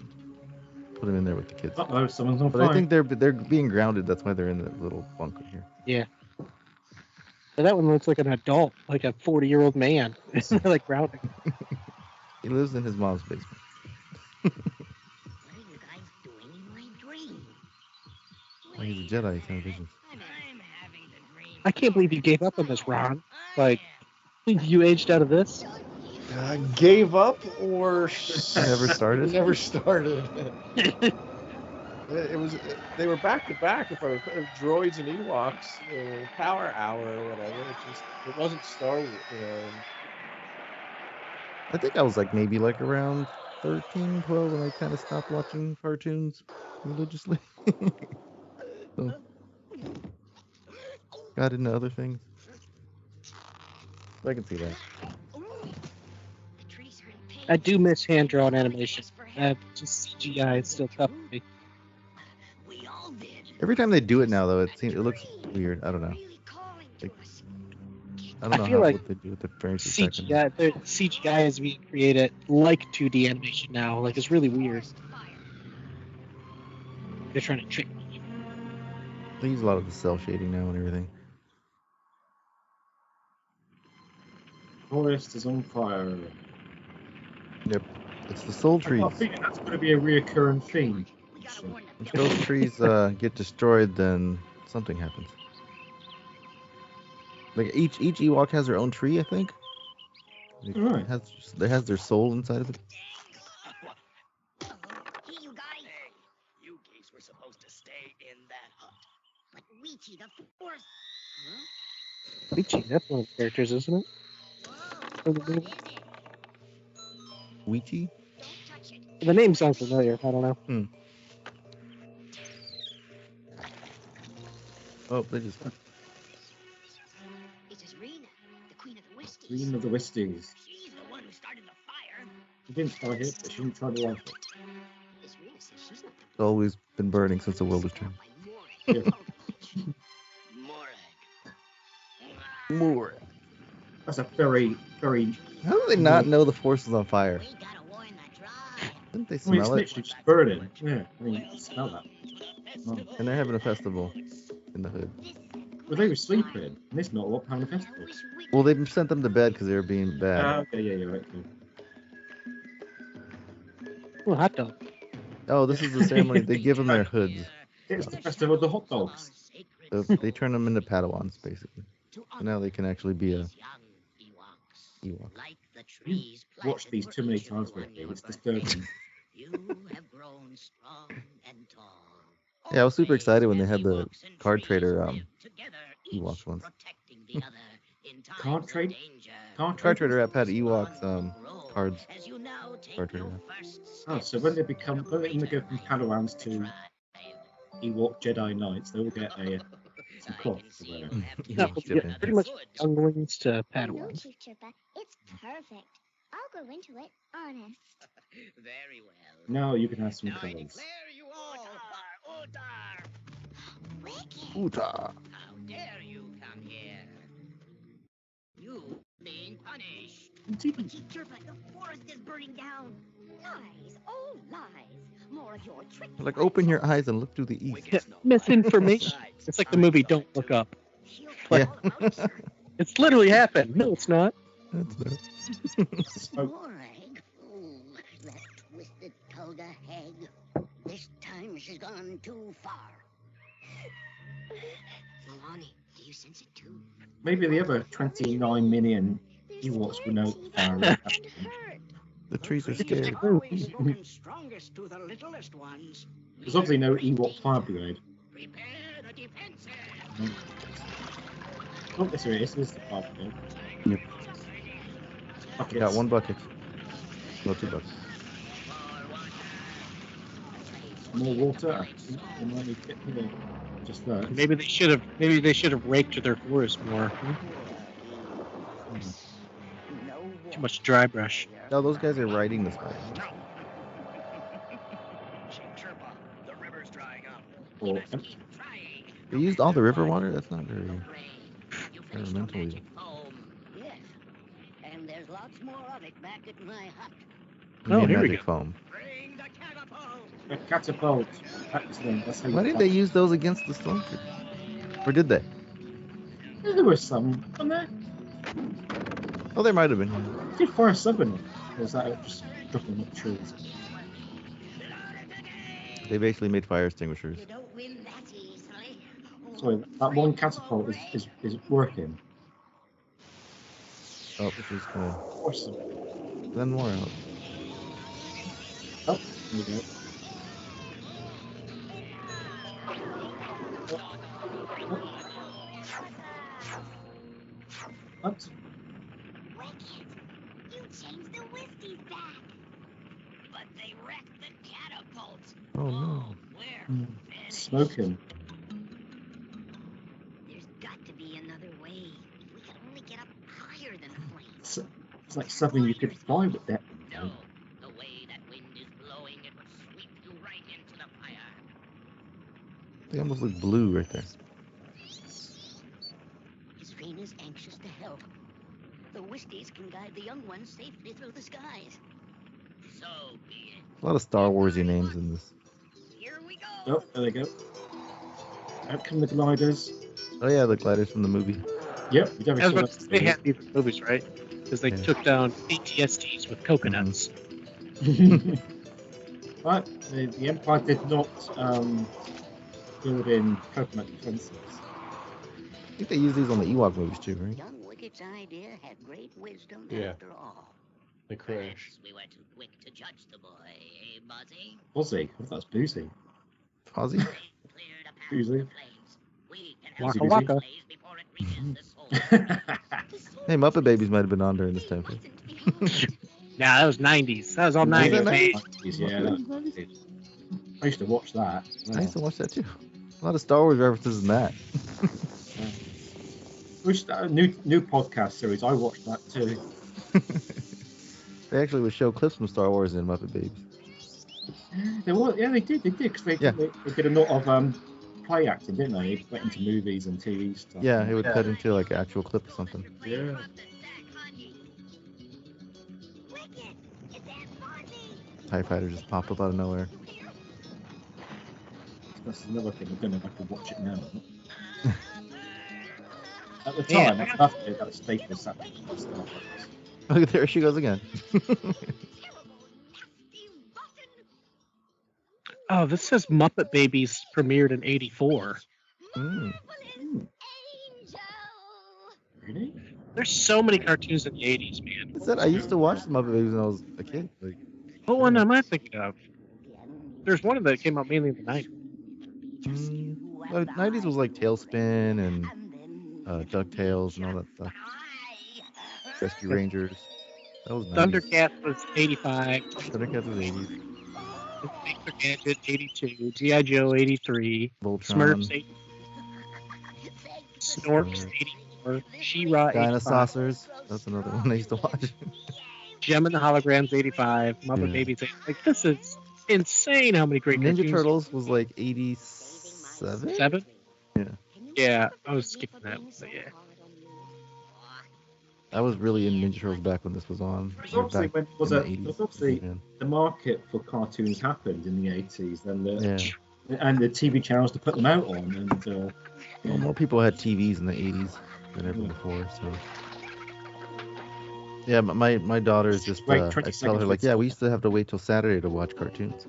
put him in there with the kids. Uh-oh, someone's on But fire. I think they're being grounded. That's why they're in the little bunker here. Yeah. But that one looks like an adult, like a 40-year-old man. Like grounding. He lives in his mom's basement. Well, he's a Jedi. He's having visions. I can't believe you gave up on this, Ron. Like, you aged out of this? Gave up or Never started? Never started. They were back to back. If I were Droids and Ewoks, Power Hour or whatever. It wasn't Star Wars. I think I was maybe around 13, 12 when I kind of stopped watching cartoons religiously. So, got into other things. So I can see that. I do miss hand-drawn animation. Just CGI is still tough for me. Every time they do it now, though, it looks weird. I don't know. Like, I don't know feel like what they do with the frames per second. CGI is being created like 2D animation now. Like, it's really weird. They're trying to trick me. They use a lot of the cell shading now and everything. Forest is on fire. Yep, it's the soul trees. I think that's going to be a reoccurring theme. If those trees get destroyed, then something happens. Like each Ewok has their own tree, I think. Right. It has their soul inside of it. Hey, you guys. Hey, you geese were supposed to stay in that hut. But Weechi, the force. Weechi, that's one of the characters, isn't it? Weechi? The name sounds familiar. I don't know. Oh, they just. It's Rena, the Queen of the Wisties. Queen of the Wisties. She's the one who started the fire. She didn't start it, but she didn't try to light it. It's Rena says she's not It's always been burning since the world was turned. Yeah. More. That's a very, very. How do they not know the force is on fire? Didn't they I mean, it's smell it? literally just burning. Yeah, I mean, you can smell that. Oh. And they're having a festival in the hood. Well, they were sleeping, and this not up having a festival. Well, they sent them to bed because they were being bad. Okay, yeah, right. Oh, hot dog. Oh, this is the ceremony. They give them their hoods. It's the festival of the hot dogs. So they turn them into Padawans, basically. So now they can actually be a Ewok. You watch these too many times with me. It's disturbing. Yeah, I was super excited when they had the card trader Ewoks ones. Card trader app had Ewoks cards. Card trader app. Oh, so when they go from Padawans to Ewok Jedi Knights, they will get some cloths to wear. Pretty much younglings to Padawans. It's perfect. I'll grow into it, honest. Very well. Now you can have some clothes. You all Wicked. Uta. How dare you come here? You've been punished. Chirpa, the forest is burning down. Lies, all lies. More of your tricks. Like, open your eyes and look to the east. Misinformation. It's like the movie Don't Look Up. Yeah. It's literally happened. No, it's not. Morag. Oh, that twisted toga hag. This time she's gone too far. Milani, do you sense it too? Maybe the other 29 million Ewoks will know. The trees are scared. strongest to the littlest ones. There's obviously no Ewok fire brigade. Prepare the defenses. Oh, yes, there is. This is the fire brigade. Yep. Buckets. Got one bucket. No, 2 buckets. More water. Just that. Maybe they should have raked their forest more. Too much dry brush. No, those guys are riding this way. The river's drying up. Or, They used all the river water? That's not very environmental. Yes. And there's lots more of it back at my hut. Oh, here we Magic go. foam. a catapult. Excellent. That's how you Why didn't they use those against the Stormtroopers? Or did they? Yeah, there was some on there. Oh, there might have been. Did fire seven? Or was that just dropping up trees? They basically made fire extinguishers. Sorry, that one catapult is working. Oh, she's going. Awesome. Then more out. Oh, there we go. What? You changed the Wisties back. But they wrecked the catapults. Oh no. Smoking. There's got to be another way. We can only get up higher than the flames. It's like something you could fly with that. No, the way that wind is blowing, it would sweep you right into the fire. They almost look blue right there. Is anxious to help. The Whiskies can guide the young ones safely through the skies. So be it. A lot of Star Warsy names in this. Here we go. Oh, there they go. Out come the gliders. Oh yeah, the gliders from the movie. Yep. I was about to say, they had these movies, right? Because they took down ATSTs with coconuts. But the Empire did not build in coconut defenses. I think they use these on the Ewok movies too, right? Young Wicket's idea had great wisdom Yeah. after all. They crashed. We were too quick to judge the boy, eh, Buzzy? Bozzy. I thought that's Boozy. Fozzie? Boozy. Waka Waka. Hey, Muppet Babies might have been on during this time too. Nah, that was 90s. That was all 90s, man. Yeah, I used to watch that. I used to watch that too. A lot of Star Wars references in that. Which new podcast series? I watched that too. They actually would show clips from Star Wars in Muppet Babies. They did, because they did a lot of play acting, didn't they? They went into movies and TV stuff. Yeah, it would cut into like an actual clip or something. Yeah. TIE fighter just popped up out of nowhere. That's another thing. I don't know if I can watch it now. At the time, I loved it. That staple stuff. Look, there she goes again. Oh, this says Muppet Babies premiered in '84. Really? There's so many cartoons in the '80s, man. I said I used to watch the Muppet Babies when I was a kid. Like, What one am I thinking of? There's one that came out mainly in the '90s. Well, 90s was like Tailspin and DuckTales and all that stuff. Rescue Rangers. That was 90s. Thundercats was '85. Thundercats was 80s. Inspector Gadget '82. G.I. Joe '83. Voltron. Smurfs '80. Snorks '84. She-Ra Dinosaurs. That's another one I used to watch. Gem and the Holograms '85. Muppet Babies '85. Like, this is insane how many great Ninja cartoons. Turtles was like 87? 7? Yeah. Yeah, I was skipping that. But yeah. I was really in Ninja Turtles back when this was on. Obviously, Back when in the 80s. obviously Yeah. the market for cartoons happened in the 80s, and the TV channels to put them out on, and Well, more people had TVs in the 80s than ever before, so. Yeah, but my daughter is just, Wait, I 20 tell her, seconds. like, yeah, we used to have to wait till Saturday to watch cartoons.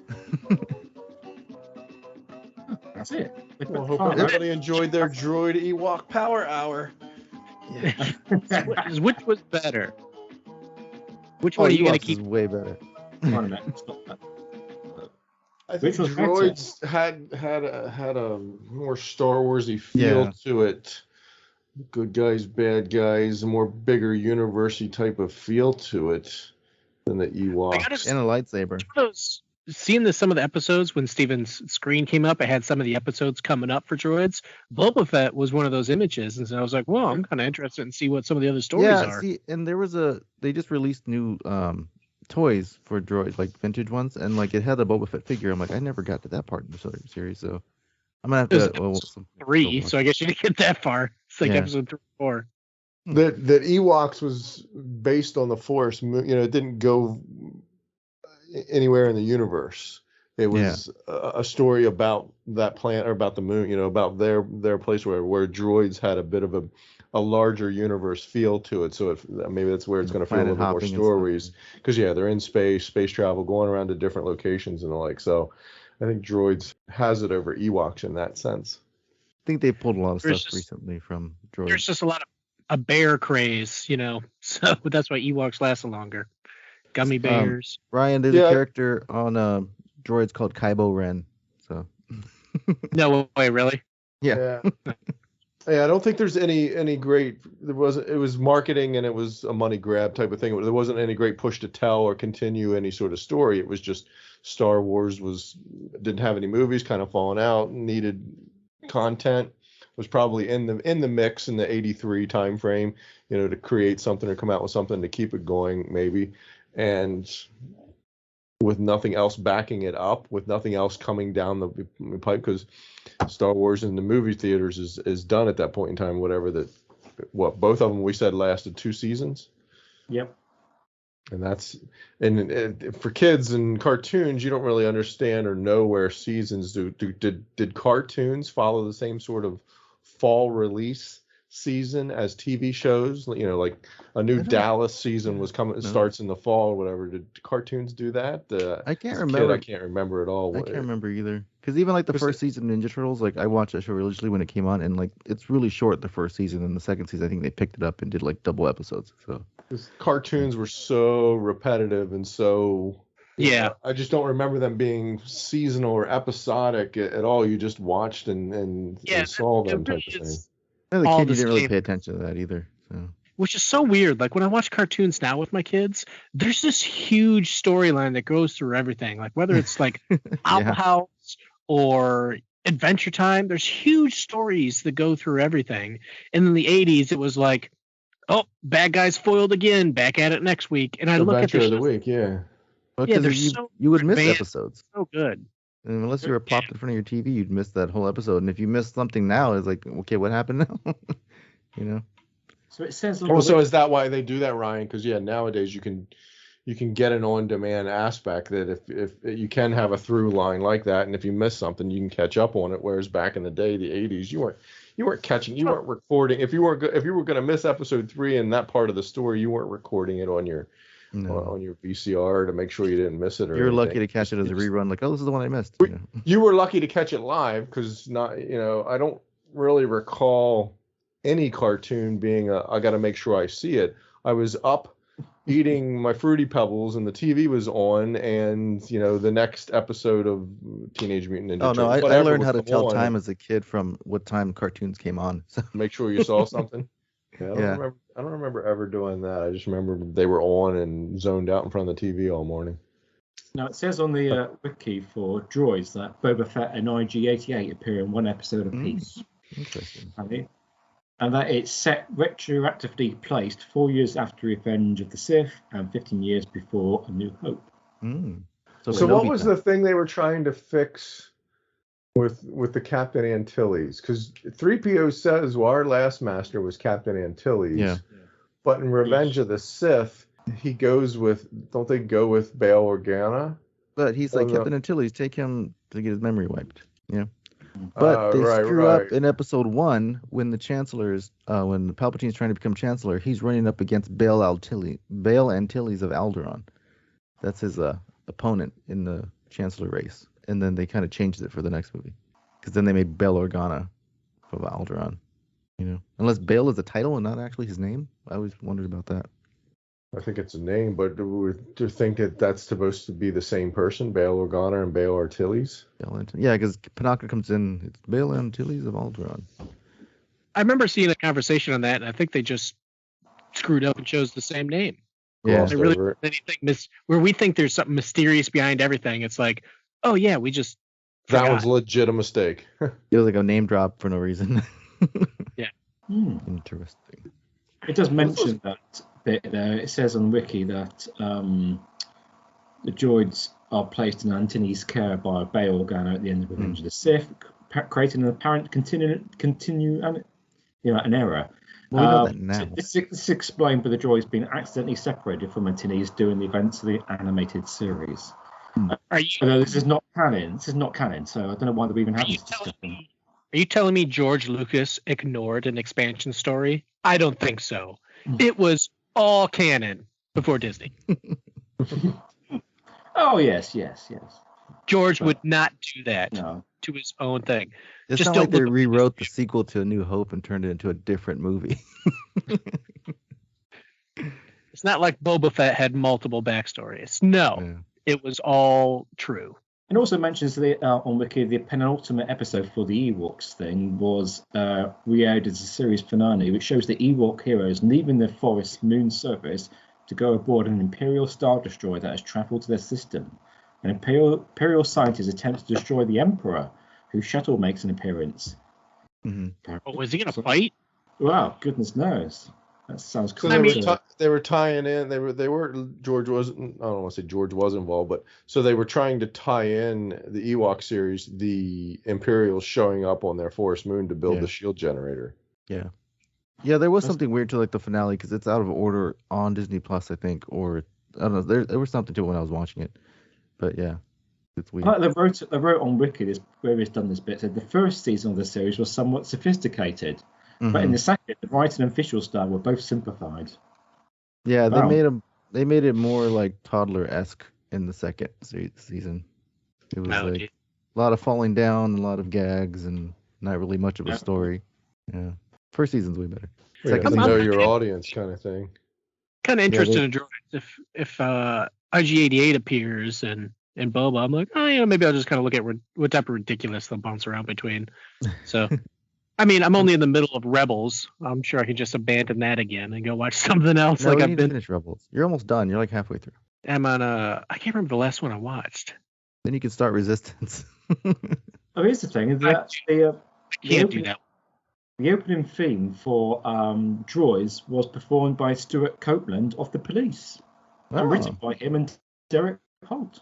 that's it. They put Well, I hope time out. everybody enjoyed their Droid Ewok Power Hour. Which was better? Which one are you going to Ewoks is keep? way better. Wait a minute, stop that. I think Which was better? Droids had a more Star Warsy feel to it. Good guys, bad guys, a more bigger university type of feel to it than the Ewoks. And a lightsaber. Seeing some of the episodes when Steven's screen came up, it had some of the episodes coming up for Droids. Boba Fett was one of those images, and so I was like, "Well, I'm kind of interested in see what some of the other stories are." See, and there was they just released new toys for Droids, like vintage ones, and like it had a Boba Fett figure. I'm like, I never got to that part in the series, so I'm gonna have to. 3, so I guess you didn't get that far. It's like episode 3 or 4. That Ewoks was based on the Force. It didn't go anywhere in the universe. It was a story about that planet or about the moon. About their place where Droids had a bit of a larger universe feel to it. So maybe that's where it's going to feel a little bit more stories. Because they're in space travel, going around to different locations and the like. So I think Droids has it over Ewoks in that sense. I think they pulled a lot of stuff recently from Droids. There's just a lot of a bear craze, so that's why Ewoks last longer. Gummy bears. Ryan, there's a character on Droids called Kybo Ren. So. No way, really? Yeah. Yeah, I don't think there's any great. It was marketing and it was a money grab type of thing. There wasn't any great push to tell or continue any sort of story. It was just Star Wars didn't have any movies, kind of falling out, needed content. Was probably in the mix in the 83 time frame, to create something or come out with something to keep it going maybe. And with nothing else backing it up, with nothing else coming down the pipe, because Star Wars in the movie theaters is done at that point in time. Whatever that, what both of them we said lasted 2 seasons. Yep. And that's and for kids and cartoons, you don't really understand or know where seasons do. Did cartoons follow the same sort of fall release season as TV shows? You know, like a new Dallas season was coming, starts in the fall or whatever. Did cartoons do that? I can't as a remember. Kid, I can't remember at all. I can't remember either. Because even like the first season of Ninja Turtles, like I watched that show religiously when it came on, and like it's really short the first season, and the second season I think they picked it up and did like double episodes. So cartoons were so repetitive and so I just don't remember them being seasonal or episodic at all. You just watched and saw them type of thing. And the kid didn't really pay attention to that either. So. Which is so weird. Like when I watch cartoons now with my kids, there's this huge storyline that goes through everything. Like whether it's like Owl House or Adventure Time, there's huge stories that go through everything. And in the 80s, it was like, oh, bad guys foiled again, back at it next week. And I look at Adventure of the week, Well, you would miss episodes. So good. And unless you were plopped in front of your TV, you'd miss that whole episode. And if you missed something now, it's like, okay, what happened now? You know. So it says. So is that why they do that, Ryan? Because nowadays you can get an on-demand aspect that if you can have a through line like that, and if you miss something, you can catch up on it. Whereas back in the day, the 80s, you weren't catching, you weren't recording. If you were going to miss episode 3 in that part of the story, you weren't recording it on your VCR to make sure you didn't miss it. Or you're lucky to catch it as a rerun. Like, oh, this is the one I missed. You were lucky to catch it live because I don't really recall any cartoon being I got to make sure I see it. I was up eating my Fruity Pebbles and the TV was on, and the next episode of Teenage Mutant Ninja Turtles. I learned how to tell time as a kid from what time cartoons came on. So. Make sure you saw something. I don't remember ever doing that. I just remember they were on and zoned out in front of the TV all morning. Now, it says on the wiki for Droids that Boba Fett and IG-88 appear in one episode apiece. Interesting. And that it's set retroactively placed 4 years after Revenge of the Sith and 15 years before A New Hope. So what was the thing they were trying to fix with the Captain Antilles? Because 3PO says, well, our last master was Captain Antilles. Yeah. But in Revenge of the Sith, don't they go with Bail Organa? But he's like, Captain Antilles, take him to get his memory wiped. Yeah. But they screw up in episode 1 when the Chancellor's, when Palpatine's trying to become Chancellor, he's running up against Bail Antilles of Alderaan. That's his opponent in the Chancellor race. And then they kind of changed it for the next movie. Because then they made Bail Organa of Alderaan. Unless Bail is a title and not actually his name. I always wondered about that. I think it's a name, but do you think that that's supposed to be the same person, Bail Organa and Bail Antilles? Yeah, because Panaka comes in, it's Bail Antilles of Alderaan. I remember seeing a conversation on that, and I think they just screwed up and chose the same name. Yeah, they really anything where we think there's something mysterious behind everything. It's like, oh yeah, we just that forgot. was legit a mistake. It was like a name drop for no reason. Yeah. Interesting. It does mention that bit there. It says on Wiki that the droids are placed in Antony's care by Bail Organa at the end of Revenge of the Sith, creating an apparent an error. Well, we know that now. It's explained by the droids being accidentally separated from Antony's during the events of the animated series. This is not canon. So I don't know why they even have this discussion. Are you telling me George Lucas ignored an expansion story? I don't think so. It was all canon before Disney. Oh, yes. George would not do that to his own thing. It's not like they rewrote the sequel to A New Hope and turned it into a different movie. It's not like Boba Fett had multiple backstories. No, It was all true. It also mentions on Wiki the penultimate episode for the Ewoks thing was re-aired as a series finale, which shows the Ewok heroes leaving the forest's moon surface to go aboard an Imperial Star Destroyer that has travelled to their system. An Imperial scientist attempts to destroy the Emperor, whose shuttle makes an appearance. Oh, was he going to fight? Wow, goodness knows. That sounds So cool. they were tying in. George wasn't. I don't want to say George was involved, but so they were trying to tie in the Ewok series, the Imperials showing up on their forest moon to build the shield generator. Yeah. Yeah, there was something weird to like the finale because it's out of order on Disney Plus, I think, or I don't know. There was something to it when I was watching it, but yeah, it's weird. Like they wrote on Wiki where he's done this bit. Said the first season of the series was somewhat sophisticated, but in the second, the writing and visual style were both simplified. Yeah, they made it more like toddler-esque in the second season. It was like a lot of falling down, a lot of gags, and not really much of a story. Yeah, first season's way better. Second season, know your audience kind of thing. Kind of interested in droids. If IG-88 appears and Boba, I'm like, maybe I'll just kind of look at what type of ridiculous they'll bounce around between. So, I mean, I'm only in the middle of Rebels. I'm sure I could just abandon that again and go watch something else. No, I've been finished Rebels. You're almost done. You're like halfway through. I'm on I can't remember the last one I watched. Then you can start Resistance. Here's the thing: is that I can't do that. The opening theme for Droids was performed by Stuart Copeland of The Police, and written by him and Derek Holt.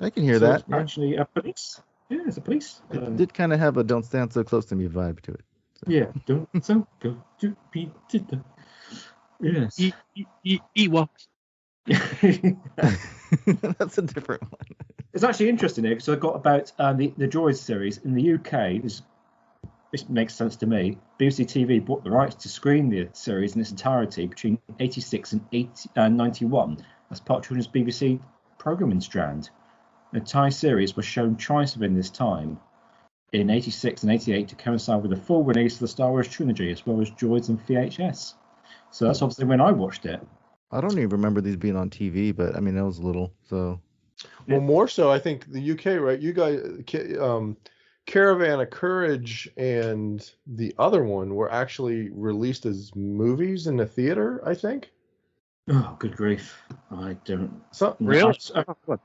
I can hear that. It's actually a police. Yeah, it's a police. It did kind of have a "Don't Stand So Close to Me" vibe to it. So. Yeah, don't so go to be. Yes. Ewoks. That's a different one. It's actually interesting here because I got about the Droids series in the UK. This makes sense to me. BBC TV bought the rights to screen the series in its entirety between 86 and 91 as part of children's BBC programming strand. The Thai series was shown twice within this time, in 86 and 88, to coincide with the full release of the Star Wars trilogy, as well as Droids and VHS. So that's obviously when I watched it. I don't even remember these being on TV, but I mean, that was little, so... Well, more so, I think the UK, right? You guys... Caravan of Courage and the other one were actually released as movies in the theater, I think. Oh, good grief! I don't. Really?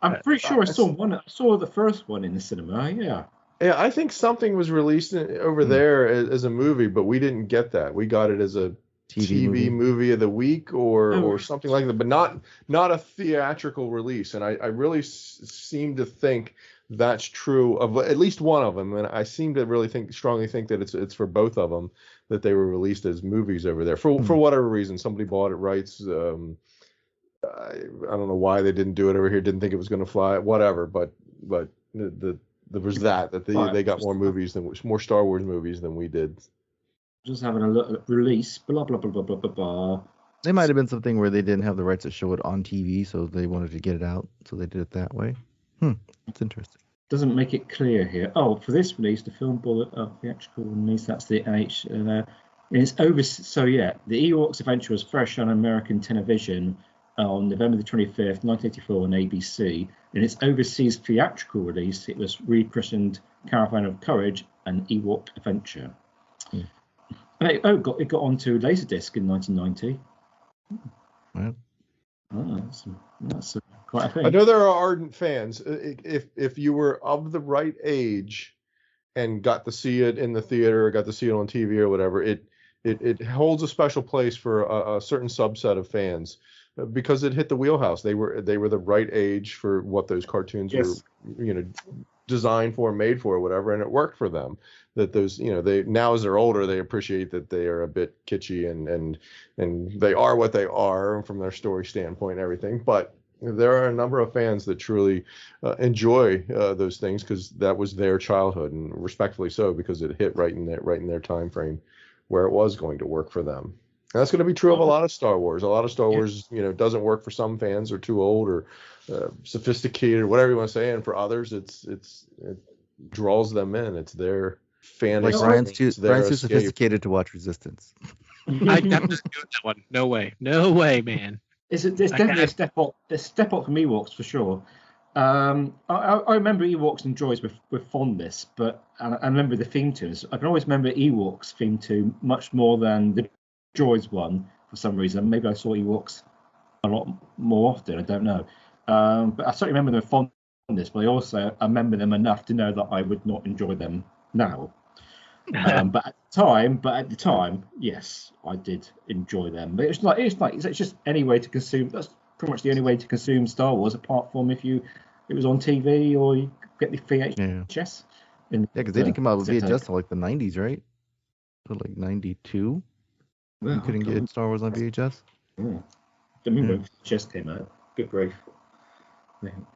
I'm pretty sure I saw one. I saw the first one in the cinema. Yeah. Yeah, I think something was released over there as a movie, but we didn't get that. We got it as a TV movie of the week or something like that, but not a theatrical release. And I really seem to think that's true of at least one of them, and I seem to really strongly think that it's for both of them that they were released as movies over there for whatever reason. Somebody bought it rights. I don't know why they didn't do it over here. Didn't think it was going to fly. Whatever, but there was that they got more Star Wars movies than we did. Just having a look at release. Blah blah blah blah blah blah blah. They might have been something where they didn't have the rights to show it on TV, so they wanted to get it out, so they did it that way. That's interesting. Doesn't make it clear here. Oh, for this release, the film bullet theatrical release. That's the NH. It's over. So yeah, the Ewoks Adventure was fresh on American television on November the 25th, 1984 on ABC. In its overseas theatrical release, it was rechristened Caravan of Courage and Ewok Adventure. And it got onto Laserdisc in 1990. Wow. That's quite a thing. I know there are ardent fans. If you were of the right age and got to see it in the theater or got to see it on TV or whatever, it holds a special place for a certain subset of fans because it hit the wheelhouse. They were the right age for what those cartoons were, designed for, made for, or whatever, and it worked for them. That those, they now as they're older, they appreciate that they are a bit kitschy and they are what they are from their story standpoint and everything. But there are a number of fans that truly enjoy those things because that was their childhood, and respectfully so, because it hit right in their time frame where it was going to work for them. And that's going to be true of a lot of Star Wars. A lot of Star Wars, doesn't work for some fans, or too old, or sophisticated, or whatever you want to say. And for others, it draws them in. It's their fantasy. Like Ryan's too sophisticated to watch Resistance. I'm just doing that one. No way, man. There's definitely a step up from Ewoks for sure. I remember Ewoks and Droids with fondness, but I remember the theme tunes. I can always remember Ewoks theme tune much more than the Droids one for some reason. Maybe I saw Ewoks a lot more often. I don't know. But I certainly remember them with fondness, but I remember them enough to know that I would not enjoy them now. But at the time, yes, I did enjoy them. But it's just any way to consume. That's pretty much the only way to consume Star Wars, apart from if it was on TV or you get the VHS. Yeah, because they didn't come out with VHS until like the 90s, right? So like 92. You couldn't get Star Wars on VHS. Yeah. Don't remember when VHS came out. Good grief.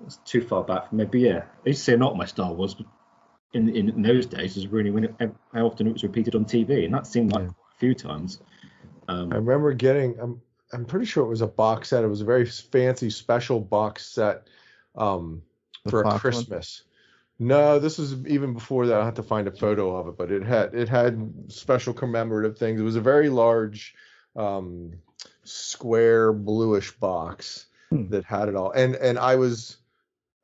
It's too far back from me. But yeah, I used to say a lot of my Star Wars in those days is really how often it was repeated on TV, and that seemed like quite a few times. I remember getting. I'm pretty sure it was a box set. It was a very fancy special box set for a Christmas. No, this was even before that. I had to find a photo of it, but it had special commemorative things. It was a very large, square bluish box that had it all. And I was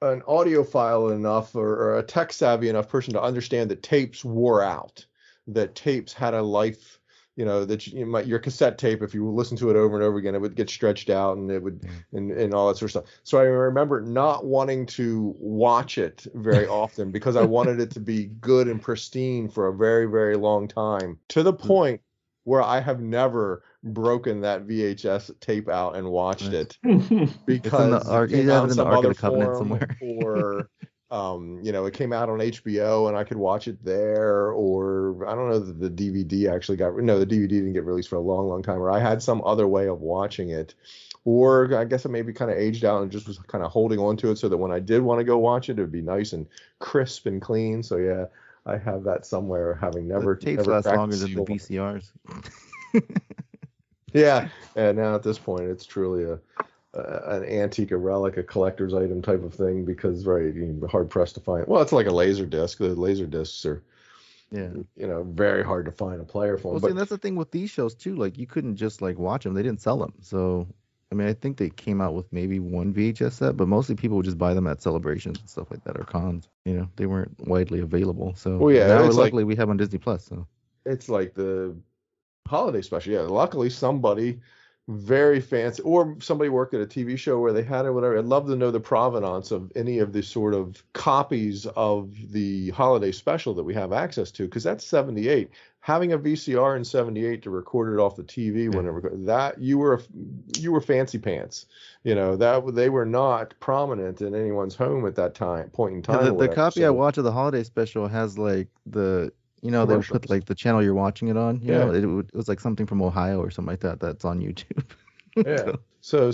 an audiophile enough or a tech savvy enough person to understand that tapes wore out, that tapes had a life. That your cassette tape, if you listen to it over and over again, it would get stretched out and it would and all that sort of stuff. So I remember not wanting to watch it very often because I wanted it to be good and pristine for a very, very long time, to the point where I have never broken that VHS tape out and watched it because it came out in some other form or it came out on HBO and I could watch it there, or I don't know that the DVD actually the DVD didn't get released for a long, long time, or I had some other way of watching it, or I guess it maybe kind of aged out and just was kind of holding on to it so that when I did want to go watch it, it would be nice and crisp and clean. So yeah, I have that somewhere, having never. The tapes last longer than the VCRs. Yeah, and now at this point, it's truly an antique, a relic, a collector's item type of thing, because you're hard pressed to find. Well, it's like a laser disc. The laser discs are, very hard to find a player for. Well, but that's the thing with these shows too. Like you couldn't just like watch them; they didn't sell them. So, I mean, I think they came out with maybe one VHS set, but mostly people would just buy them at celebrations and stuff like that or cons. They weren't widely available. So, now luckily we have on Disney Plus. So it's like the holiday special. Yeah, luckily somebody very fancy, or somebody worked at a TV show where they had it, whatever. I'd love to know the provenance of any of the sort of copies of the holiday special that we have access to, because that's 78. Having a VCR in 78 to record it off the TV that you were fancy pants. That they were not prominent in anyone's home at that point in time. The copy I watched of the holiday special has like the. They would put like the channel you're watching it on. It was like something from Ohio or something like that. That's on YouTube. Yeah. So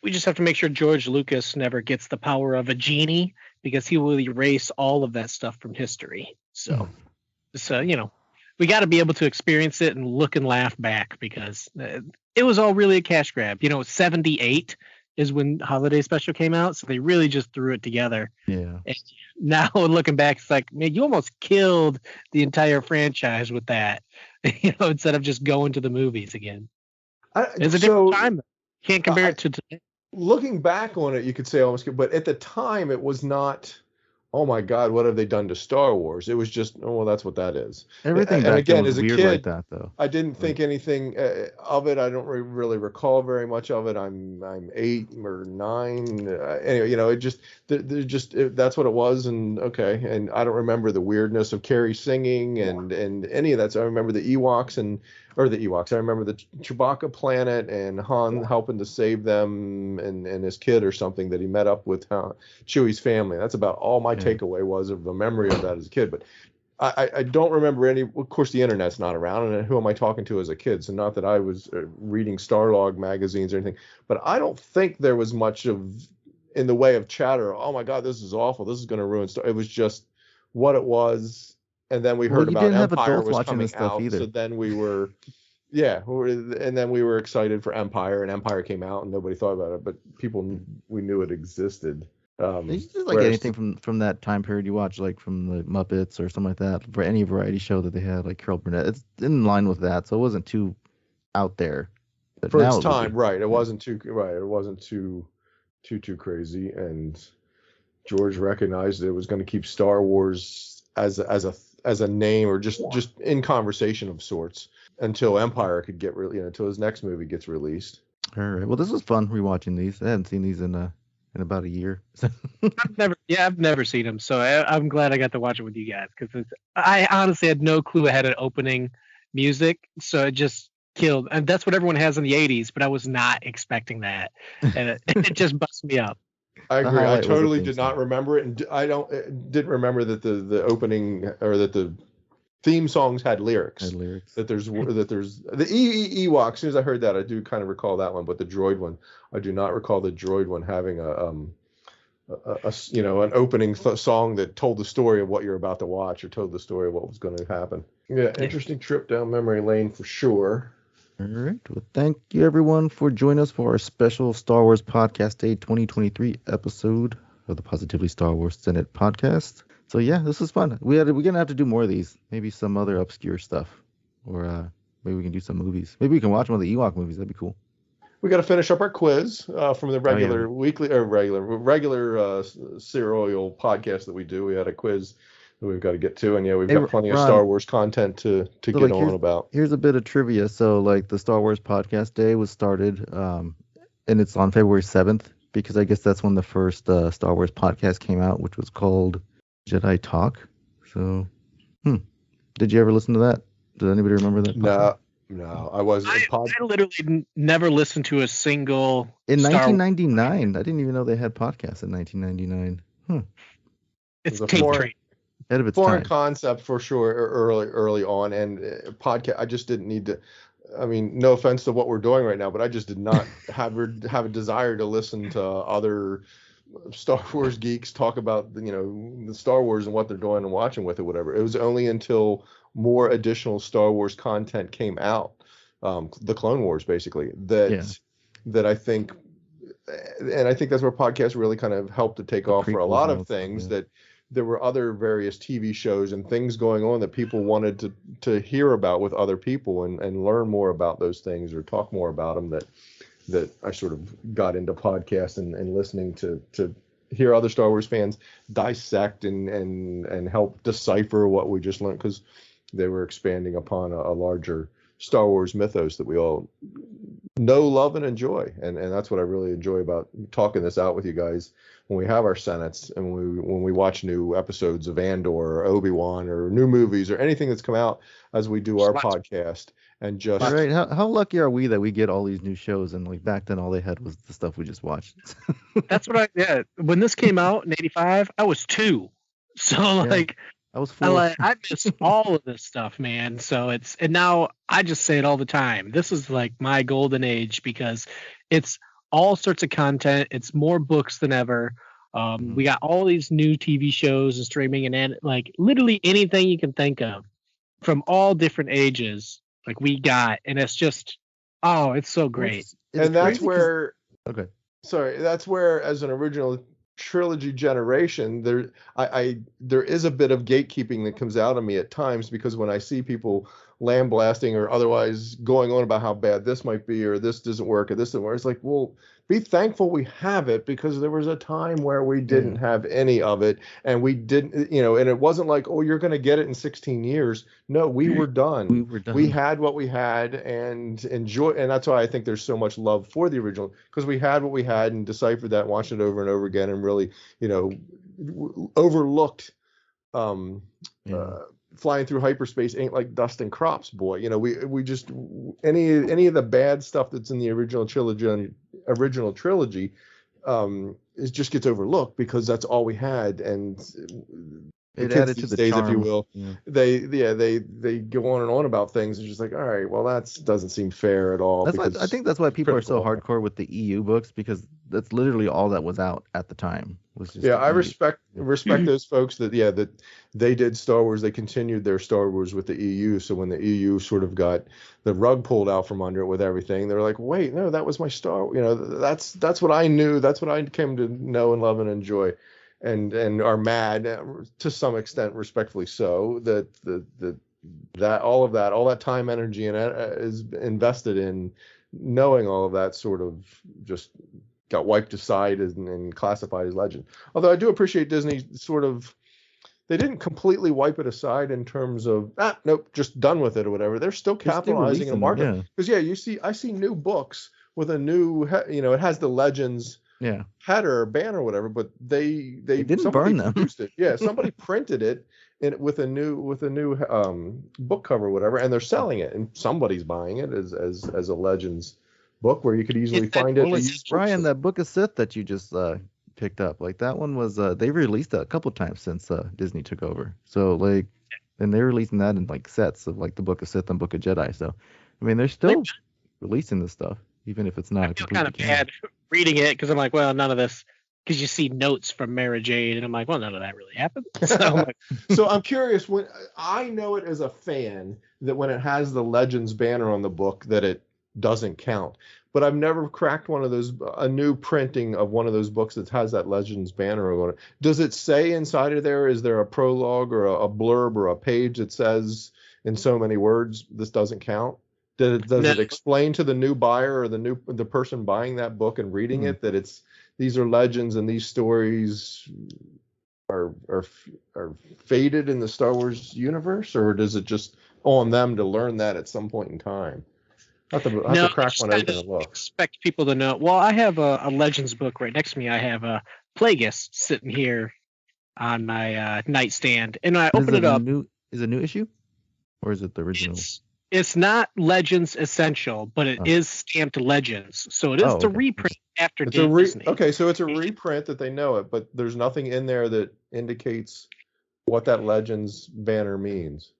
we just have to make sure George Lucas never gets the power of a genie, because he will erase all of that stuff from history. So we got to be able to experience it and look and laugh back, because it was all really a cash grab. 78 is when Holiday Special came out, so they really just threw it together. Yeah. And now looking back, it's like, man, you almost killed the entire franchise with that. Instead of just going to the movies again. It's a different time. Can't compare it to today. Looking back on it, you could say almost, but at the time it was not. Oh my God, what have they done to Star Wars? It was just, that's what that is. Everything back then was weird like that, though. I didn't think anything of it. I don't really recall very much of it. I'm 8 or 9. Anyway, that's what it was, and okay. And I don't remember the weirdness of Carrie singing and any of that. So I remember the Ewoks I remember the Chewbacca planet and Han helping to save them and his kid or something that he met up with Chewie's family. That's about all my takeaway was of the memory of that as a kid. But I don't remember any. Of course, the internet's not around, and who am I talking to as a kid? So not that I was reading Starlog magazines or anything, but I don't think there was much in the way of chatter. Oh my God, this is awful. This is going to ruin Star. It was just what it was. And then we heard about Empire was coming out, so then we were, and then we were excited for Empire, and Empire came out, and nobody thought about it, but we knew it existed. It's just like anything from that time period you watch, like from the Muppets or something like that, for any variety show that they had, like Carol Burnett. It's in line with that, so it wasn't too out there. But for its time, right? It wasn't too It wasn't too crazy, and George recognized that it was going to keep Star Wars as a name, or just in conversation of sorts, until Empire could get until his next movie gets released. All right. Well, this was fun rewatching these. I hadn't seen these in a in about a year. I've never seen them, so I'm glad I got to watch it with you guys because I honestly had no clue it had an opening music, so it just killed. And that's what everyone has in the '80s, but I was not expecting that, and it just busts me up. I agree. I totally did not remember it, and didn't remember that the opening or that the theme songs had lyrics. That there's the Ewoks. As soon as I heard that, I do kind of recall that one, but the droid one, I do not recall the droid one having an opening song that told the story of what you're about to watch or told the story of what was going to happen. Yeah, interesting trip down memory lane for sure. All right. Well, thank you everyone for joining us for our special Star Wars Podcast Day 2023 episode of the Positively Star Wars Senate podcast. So yeah, this was fun. We're gonna have to do more of these. Maybe some other obscure stuff, or maybe we can do some movies. Maybe we can watch one of the Ewok movies. That'd be cool. We got to finish up our quiz from the regular weekly or regular serial podcast that we do. We had a quiz that we've got to get to, and we've got plenty of Star Wars content to get on about. Here's a bit of trivia. So like the Star Wars Podcast Day was started, and it's on February 7th because I guess that's when the first Star Wars podcast came out, which was called Jedi Talk. So, did you ever listen to that? Did anybody remember that? No, I wasn't. I literally never listened to a single. In 1999, I didn't even know they had podcasts in 1999. It's tape train. Ahead of its foreign time. concept for sure. Early on, and podcast. I just didn't need to. I mean, no offense to what we're doing right now, but I just did not have a desire to listen to other Star Wars geeks talk about the Star Wars and what they're doing and watching with it, whatever. It was only until more additional Star Wars content came out, the Clone Wars basically, that I think, and I think that's where podcasts really kind of helped to take off for a lot of things. That there were other various TV shows and things going on that people wanted to hear about with other people and learn more about those things or talk more about them. That I sort of got into podcasts and listening to hear other Star Wars fans dissect and help decipher what we just learned, because they were expanding upon a larger Star Wars mythos that we all know, love, and enjoy. And that's what I really enjoy about talking this out with you guys when we have our Senates and when we watch new episodes of Andor or Obi-Wan or new movies or anything that's come out as we do our podcast. And just all right, how lucky are we that we get all these new shows, and like back then all they had was the stuff we just watched. That's what when this came out in '85, I was 2, so I was 4. I miss all of this stuff, man. So and now I just say it all the time. This is like my golden age because it's all sorts of content. It's more books than ever. We got all these new TV shows and streaming and like literally anything you can think of from all different ages. Like we got, and it's just, it's so great. And that's where, that's where, as an original trilogy generation, there is a bit of gatekeeping that comes out of me at times, because when I see people lambasting or otherwise going on about how bad this might be, or this doesn't work, or this doesn't work, it's like, well, be thankful we have it, because there was a time where we didn't have any of it, and we didn't, and it wasn't like, oh, you're going to get it in 16 years. No, we were done. We had what we had and enjoy, and that's why I think there's so much love for the original, because we had what we had and deciphered that, watched it over and over again, and really, overlooked. Flying through hyperspace ain't like dust and crops, boy. We just any of the bad stuff that's in the original trilogy it just gets overlooked because that's all we had, and it added to the days, charm. if you will. Yeah. They go on and on about things. It's just like, all right, well, that doesn't seem fair at all. I think that's why people are so hardcore with the EU books, because that's literally all that was out at the time. I respect those folks that they did Star Wars. They continued their Star Wars with the EU. So when the EU sort of got the rug pulled out from under it with everything, they're like, wait, no, that was my Star. That's what I knew. That's what I came to know and love and enjoy, and are mad to some extent, respectfully so, that all that time, energy, and is invested in knowing all of that sort of just got wiped aside and classified as legend. Although I do appreciate Disney sort of, they didn't completely wipe it aside in terms of, nope, just done with it or whatever. They're still capitalizing in the market. Because I see new books with a new, it has the Legends header or banner or whatever, but they didn't somebody burn them. produced it. Yeah, somebody printed it with a new book cover or whatever, and they're selling it, and somebody's buying it as a Legends book where you could easily find it. Well, Brian, that Book of Sith that you just picked up, like that one was they released it a couple times since Disney took over. So like, and they're releasing that in like sets of like the Book of Sith and Book of Jedi. So I mean, they're still releasing this stuff, even if it's not. I feel kind of bad reading it because I'm like, well, none of this. Because you see notes from Mara Jade, and I'm like, well, none of that really happened. So I'm like, so I'm curious. When I know it as a fan that when it has the Legends banner on the book that it doesn't count, but I've never cracked one of those, a new printing of one of those books that has that Legends banner on it. Does it say inside of there? Is there a prologue or a blurb or a page that says in so many words this doesn't count? Does it explain to the new buyer or the person buying that book and reading it that these are legends and these stories are faded in the Star Wars universe, or does it just on them to learn that at some point in time? I have to crack one open and look. Expect people to know. Well, I have a Legends book right next to me. I have a Plagueis sitting here on my nightstand, and I open it up. Is it a new issue, or is it the original? It's not Legends Essential, but it is stamped Legends. So it is the reprint after Disney. Okay, so it's a reprint that they know it, but there's nothing in there that indicates what that Legends banner means.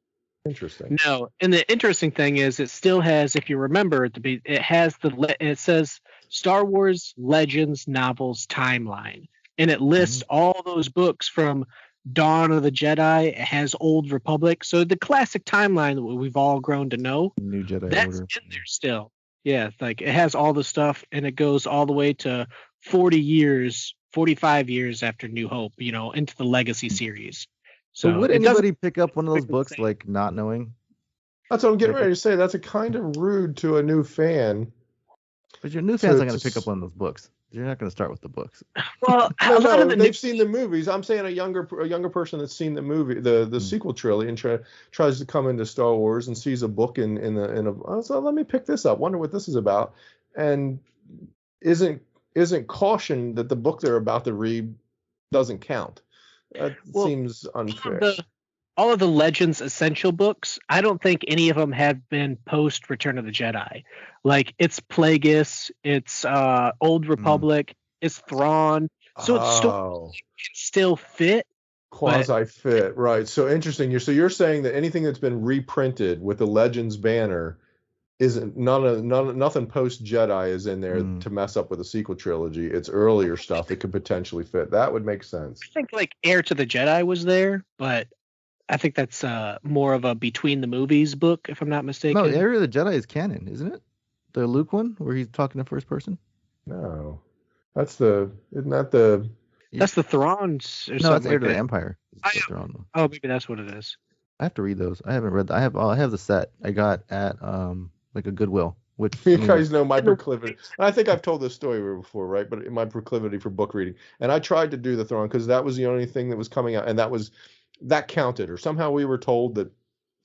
Interesting. No, and the interesting thing is it still has, if you remember, it has it says Star Wars Legends Novels Timeline, and it lists all those books from Dawn of the Jedi. It has Old Republic, so the classic timeline that we've all grown to know. New Jedi that's Order. in there still. Yeah, like it has all the stuff, and it goes all the way to 45 years after New Hope. Into the Legacy series. So would anybody pick up one of those books like not knowing? That's what I'm getting ready to say. That's a kind of rude to a new fan. But your new fans aren't going to pick up one of those books. You're not going to start with the books. Well, they've seen the movies. I'm saying a younger person that's seen the movie, the sequel trilogy, and tries to come into Star Wars and sees a book in a. So let me pick this up. Wonder what this is about, and isn't cautioned that the book they're about to read doesn't count. That seems unfair. All of the Legends Essential books, I don't think any of them have been post Return of the Jedi. Like it's Plagueis, it's Old Republic, it's Thrawn. So it's still fit. Quasi fit, right? So interesting. You're saying that anything that's been reprinted with the Legends banner isn't nothing post Jedi is in there to mess up with the sequel trilogy. It's earlier stuff that could potentially fit. That would make sense. I think like Heir to the Jedi was there, but I think that's more of a between the movies book, if I'm not mistaken. No, Heir to the Jedi is canon, isn't it? The Luke one where he's talking in first person. No, that's isn't that the? That's the Thrawn's. No, it's Heir to the Empire. Oh, maybe that's what it is. I have to read those. I haven't read that. I have the set I got at like a Goodwill. Which you guys know my proclivity. I think I've told this story before, right? But my proclivity for book reading, and I tried to do the Thrawn because that was the only thing that was coming out, and that counted, or somehow we were told that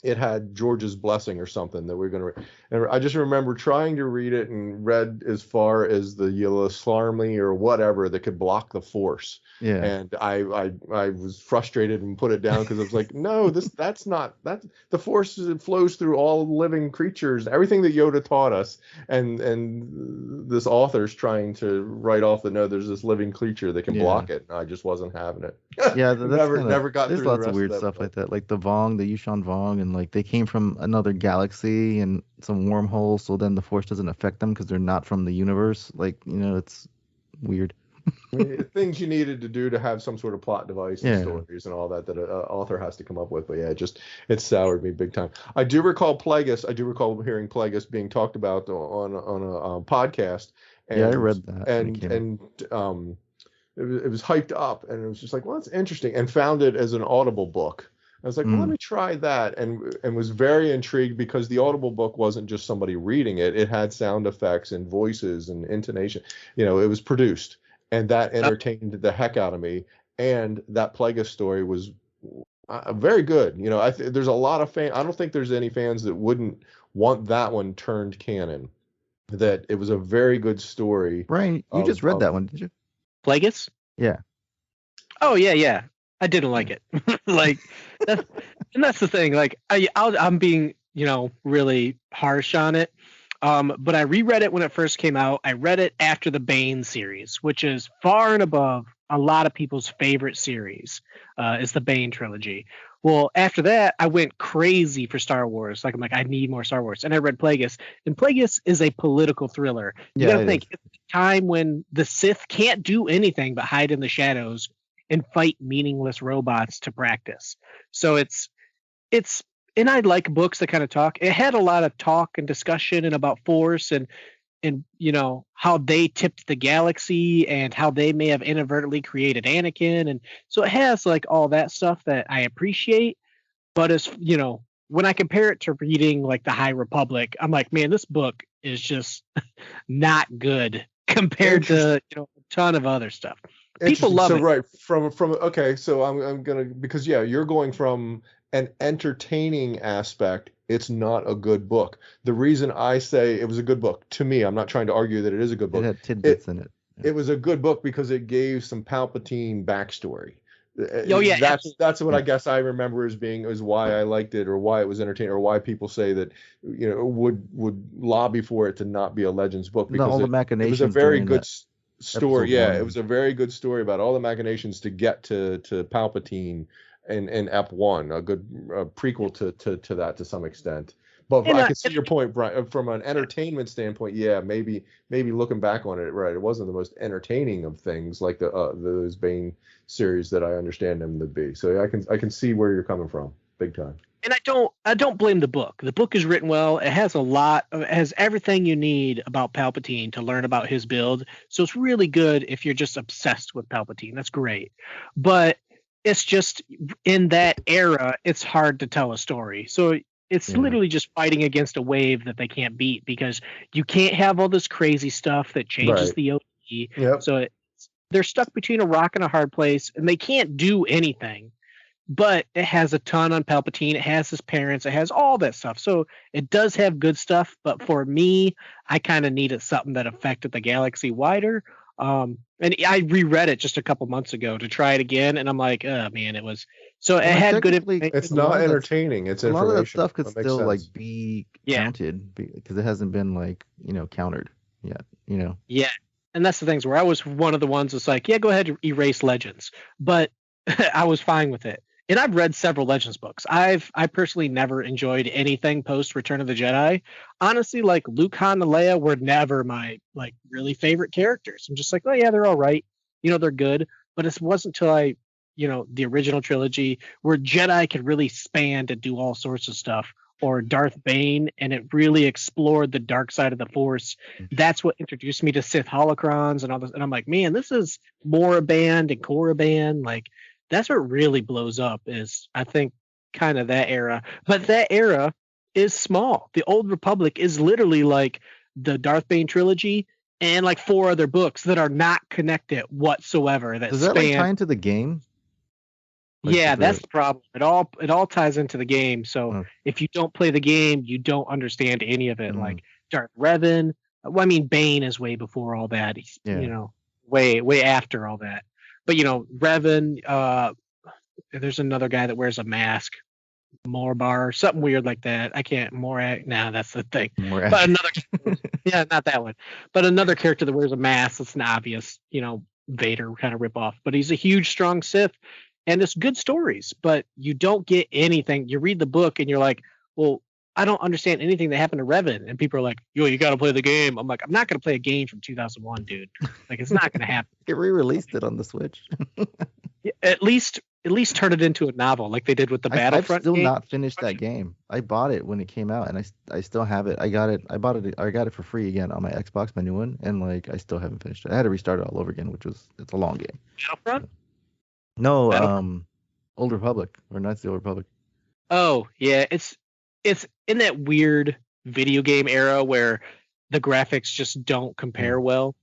it had George's blessing or something that we're going to read. And I just remember trying to read it and read as far as the Slarmy or whatever that could block the Force. Yeah. And I was frustrated and put it down because I was like, no, that's not the Force flows through all living creatures, everything that Yoda taught us. And this author's trying to write off there's this living creature that can block it. And I just wasn't having it. Yeah, that's never got through. There's lots of weird stuff like that, like the Yushan Vong, and like they came from another galaxy and some wormhole, so then the Force doesn't affect them because they're not from the universe. Like, it's weird. I mean, things you needed to do to have some sort of plot device and stories and all that an author has to come up with. But yeah, it soured me big time. I do recall Plagueis. I do recall hearing Plagueis being talked about on a podcast. And, yeah, I read that. And it was hyped up, and it was just like, well, that's interesting, and found it as an Audible book. I was like, well, let me try that, and was very intrigued because the Audible book wasn't just somebody reading it. It had sound effects and voices and intonation. It was produced, and that entertained the heck out of me. And that Plagueis story was very good. There's a lot of fans. I don't think there's any fans that wouldn't want that one turned canon. That it was a very good story. Brian, you just read that one, did you? Plagueis? Yeah. Oh yeah. I didn't like it. Like that's the thing. Like I'm being really harsh on it. But I reread it when it first came out. I read it after the Bane series, which is far and above a lot of people's favorite series. Is the Bane trilogy. Well, after that, I went crazy for Star Wars. Like I'm like, I need more Star Wars, and I read Plagueis. And Plagueis is a political thriller. You got to think it's a time when the Sith can't do anything but hide in the shadows and fight meaningless robots to practice. So it's and I like books that kind of talk. It had a lot of talk and discussion and about Force and how they tipped the galaxy and how they may have inadvertently created Anakin, and so it has like all that stuff that I appreciate. But as when I compare it to reading like the High Republic, I'm like, man, this book is just not good compared to a ton of other stuff. People love it. So right from okay, so I'm gonna, because you're going from an entertaining aspect. It's not a good book. The reason I say it was a good book, to me, I'm not trying to argue that it is a good book. It had tidbits in it. It was a good book because it gave some Palpatine backstory. Oh yeah, that's what I guess I remember as why I liked it, or why it was entertaining, or why people say that would lobby for it to not be a Legends book, because all the machinations. It was a very good story. Yeah, one. It was a very good story about all the machinations to get to Palpatine in Ep1, a good prequel to that to some extent. But I can see your point, Brian. From an entertainment standpoint, maybe looking back on it, right, it wasn't the most entertaining of things like those Bane series that I understand them to be. So I can see where you're coming from, big time. And I don't blame the book. The book is written well. It has it has everything you need about Palpatine to learn about his build. So it's really good if you're just obsessed with Palpatine. That's great. But it's just in that era, it's hard to tell a story. So it's literally just fighting against a wave that they can't beat, because you can't have all this crazy stuff that changes the OD. Yep. So they're stuck between a rock and a hard place, and they can't do anything. But it has a ton on Palpatine. It has his parents. It has all that stuff. So it does have good stuff. But for me, I kind of needed something that affected the galaxy wider. And I reread it just a couple months ago to try it again, and I'm like, oh man, it was so it had good information. It's not entertaining. It's information. A lot of that stuff could still sense. like be counted because it hasn't been like countered yet. Yeah, and that's the things where I was one of the ones that's like, yeah, go ahead and erase Legends, but I was fine with it. And I've read several Legends books. I personally never enjoyed anything post Return of the Jedi. Honestly, like Luke, Han, and Leia were never my like really favorite characters. I'm just like, oh yeah, they're all right. They're good. But it wasn't until the original trilogy where Jedi could really span to do all sorts of stuff, or Darth Bane, and it really explored the dark side of the Force. That's what introduced me to Sith holocrons and all this. And I'm like, man, this is Moraband and Korriban. Like, that's what really blows up is, I think, kind of that era. But that era is small. The Old Republic is literally like the Darth Bane trilogy and like 4 other books that are not connected whatsoever. Does that like tie into the game? Like, yeah, that's the problem. It all ties into the game. So if you don't play the game, you don't understand any of it. Like Darth Revan. Well, I mean, Bane is way before all that. He's way after all that. But Revan, there's another guy that wears a mask, Morbar, something weird like that. I can't Morak. Nah, that's the thing. Morak. But another, not that one. But another character that wears a mask. That's an obvious, Vader kind of ripoff. But he's a huge, strong Sith, and it's good stories. But you don't get anything. You read the book, and you're like, well, I don't understand anything that happened to Revan. And people are like, yo, you got to play the game. I'm like, I'm not going to play a game from 2001, dude. Like, it's not going to happen. They re-released it on the Switch. At least turn it into a novel like they did with the Battlefront. I've still not finished that game. I bought it when it came out, and I still have it. I got it for free again on my Xbox, my new one, and like I still haven't finished it. I had to restart it all over again, it's a long game. Battlefront? No, Old Republic, or Knights of the Old Republic. Oh yeah, it's in that weird video game era where the graphics just don't compare well.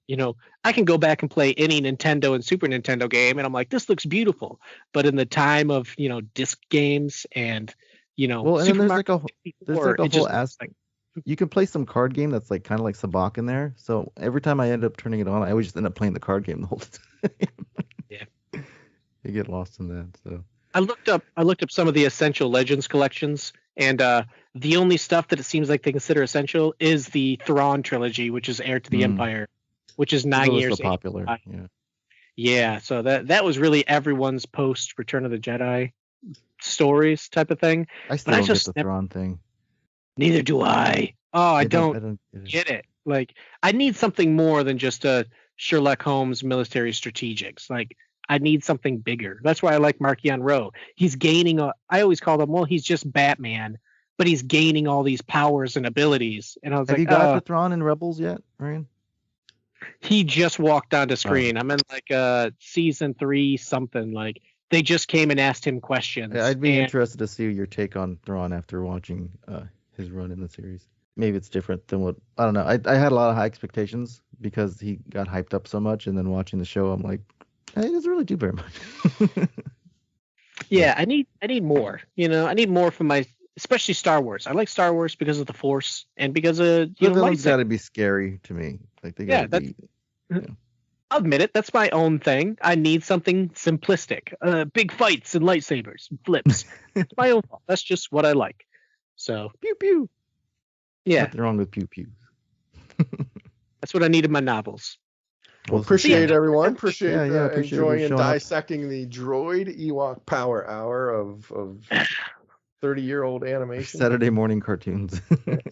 I can go back and play any Nintendo and Super Nintendo game, and I'm like, this looks beautiful. But in the time of disc games and well, and then there's like a whole aspect. You can play some card game that's like kind of like Sabacc in there. So every time I end up turning it on, I always just end up playing the card game the whole time. Yeah. You get lost in that. So I looked up some of the Essential Legends collections, and the only stuff that it seems like they consider essential is the Thrawn trilogy, which is Heir to the Empire, which is 9 years so popular. Yeah, so that was really everyone's post Return of the Jedi stories type of thing. I still don't get the Thrawn thing. Neither do I. Oh, I don't get it. Like, I need something more than just a Sherlock Holmes military strategics. Like, I need something bigger. That's why I like Markion Rowe. He's gaining I always call him, well, he's just Batman, but he's gaining all these powers and abilities. And I was Have you got the Thrawn in Rebels yet, Ryan? He just walked onto screen. I'm in like season 3 something. Like, they just came and asked him questions. Yeah, I'd be interested to see your take on Thrawn after watching his run in the series. Maybe it's different than what I don't know. I had a lot of high expectations because he got hyped up so much, and then watching the show, I'm like, hey, he doesn't really do very much. Yeah, I need more. I need more from especially Star Wars. I like Star Wars because of the Force and because of villains got to be scary to me. Like they got to be. I'll admit it. That's my own thing. I need something simplistic. Big fights and lightsabers, flips. It's my own fault. That's just what I like. So pew pew. Yeah, nothing wrong with pew pew. That's what I need in my novels. Well, appreciate everyone. Appreciate appreciate enjoying and dissecting the Droid Ewok Power Hour of 30-year-old animation. Saturday morning cartoons.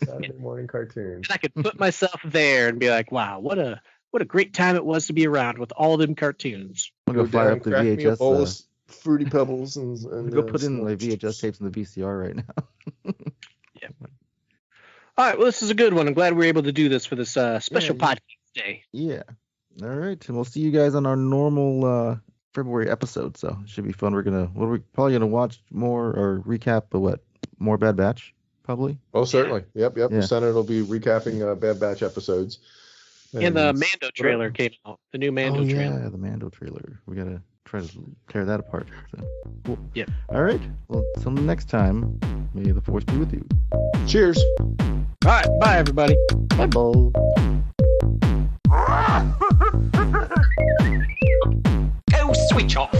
Saturday morning cartoons. And I could put myself there and be like, wow, what a great time it was to be around with all them cartoons. I'll go fire up the VHS. Fruity Pebbles and go put in the VHS tapes in the VCR right now. Yeah. All right. Well, this is a good one. I'm glad we were able to do this for this special podcast day. Yeah. All right. And we'll see you guys on our normal February episode. So it should be fun. We're probably gonna watch more or recap more Bad Batch, probably. Oh, certainly. Yep. Yeah. The Senate will be recapping Bad Batch episodes. And the Mando trailer came out. The new Mando trailer. Yeah, the Mando trailer. We gotta try to tear that apart. So cool. Yep. All right. Well, until next time, may the Force be with you. Cheers. All right. Bye, everybody. Bye, Bo. Go switch off.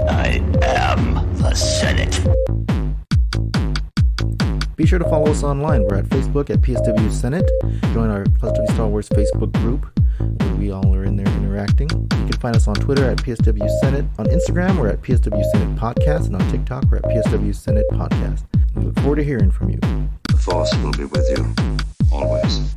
I am the Senate. Be sure to follow us online. We're at Facebook at PSW Senate. Join our PSW Star Wars Facebook group where we all are in there interacting. You can find us on Twitter at PSW Senate. On Instagram, we're at PSW Senate Podcast. And on TikTok, we're at PSW Senate Podcast. We look forward to hearing from you. The Force will be with you, always.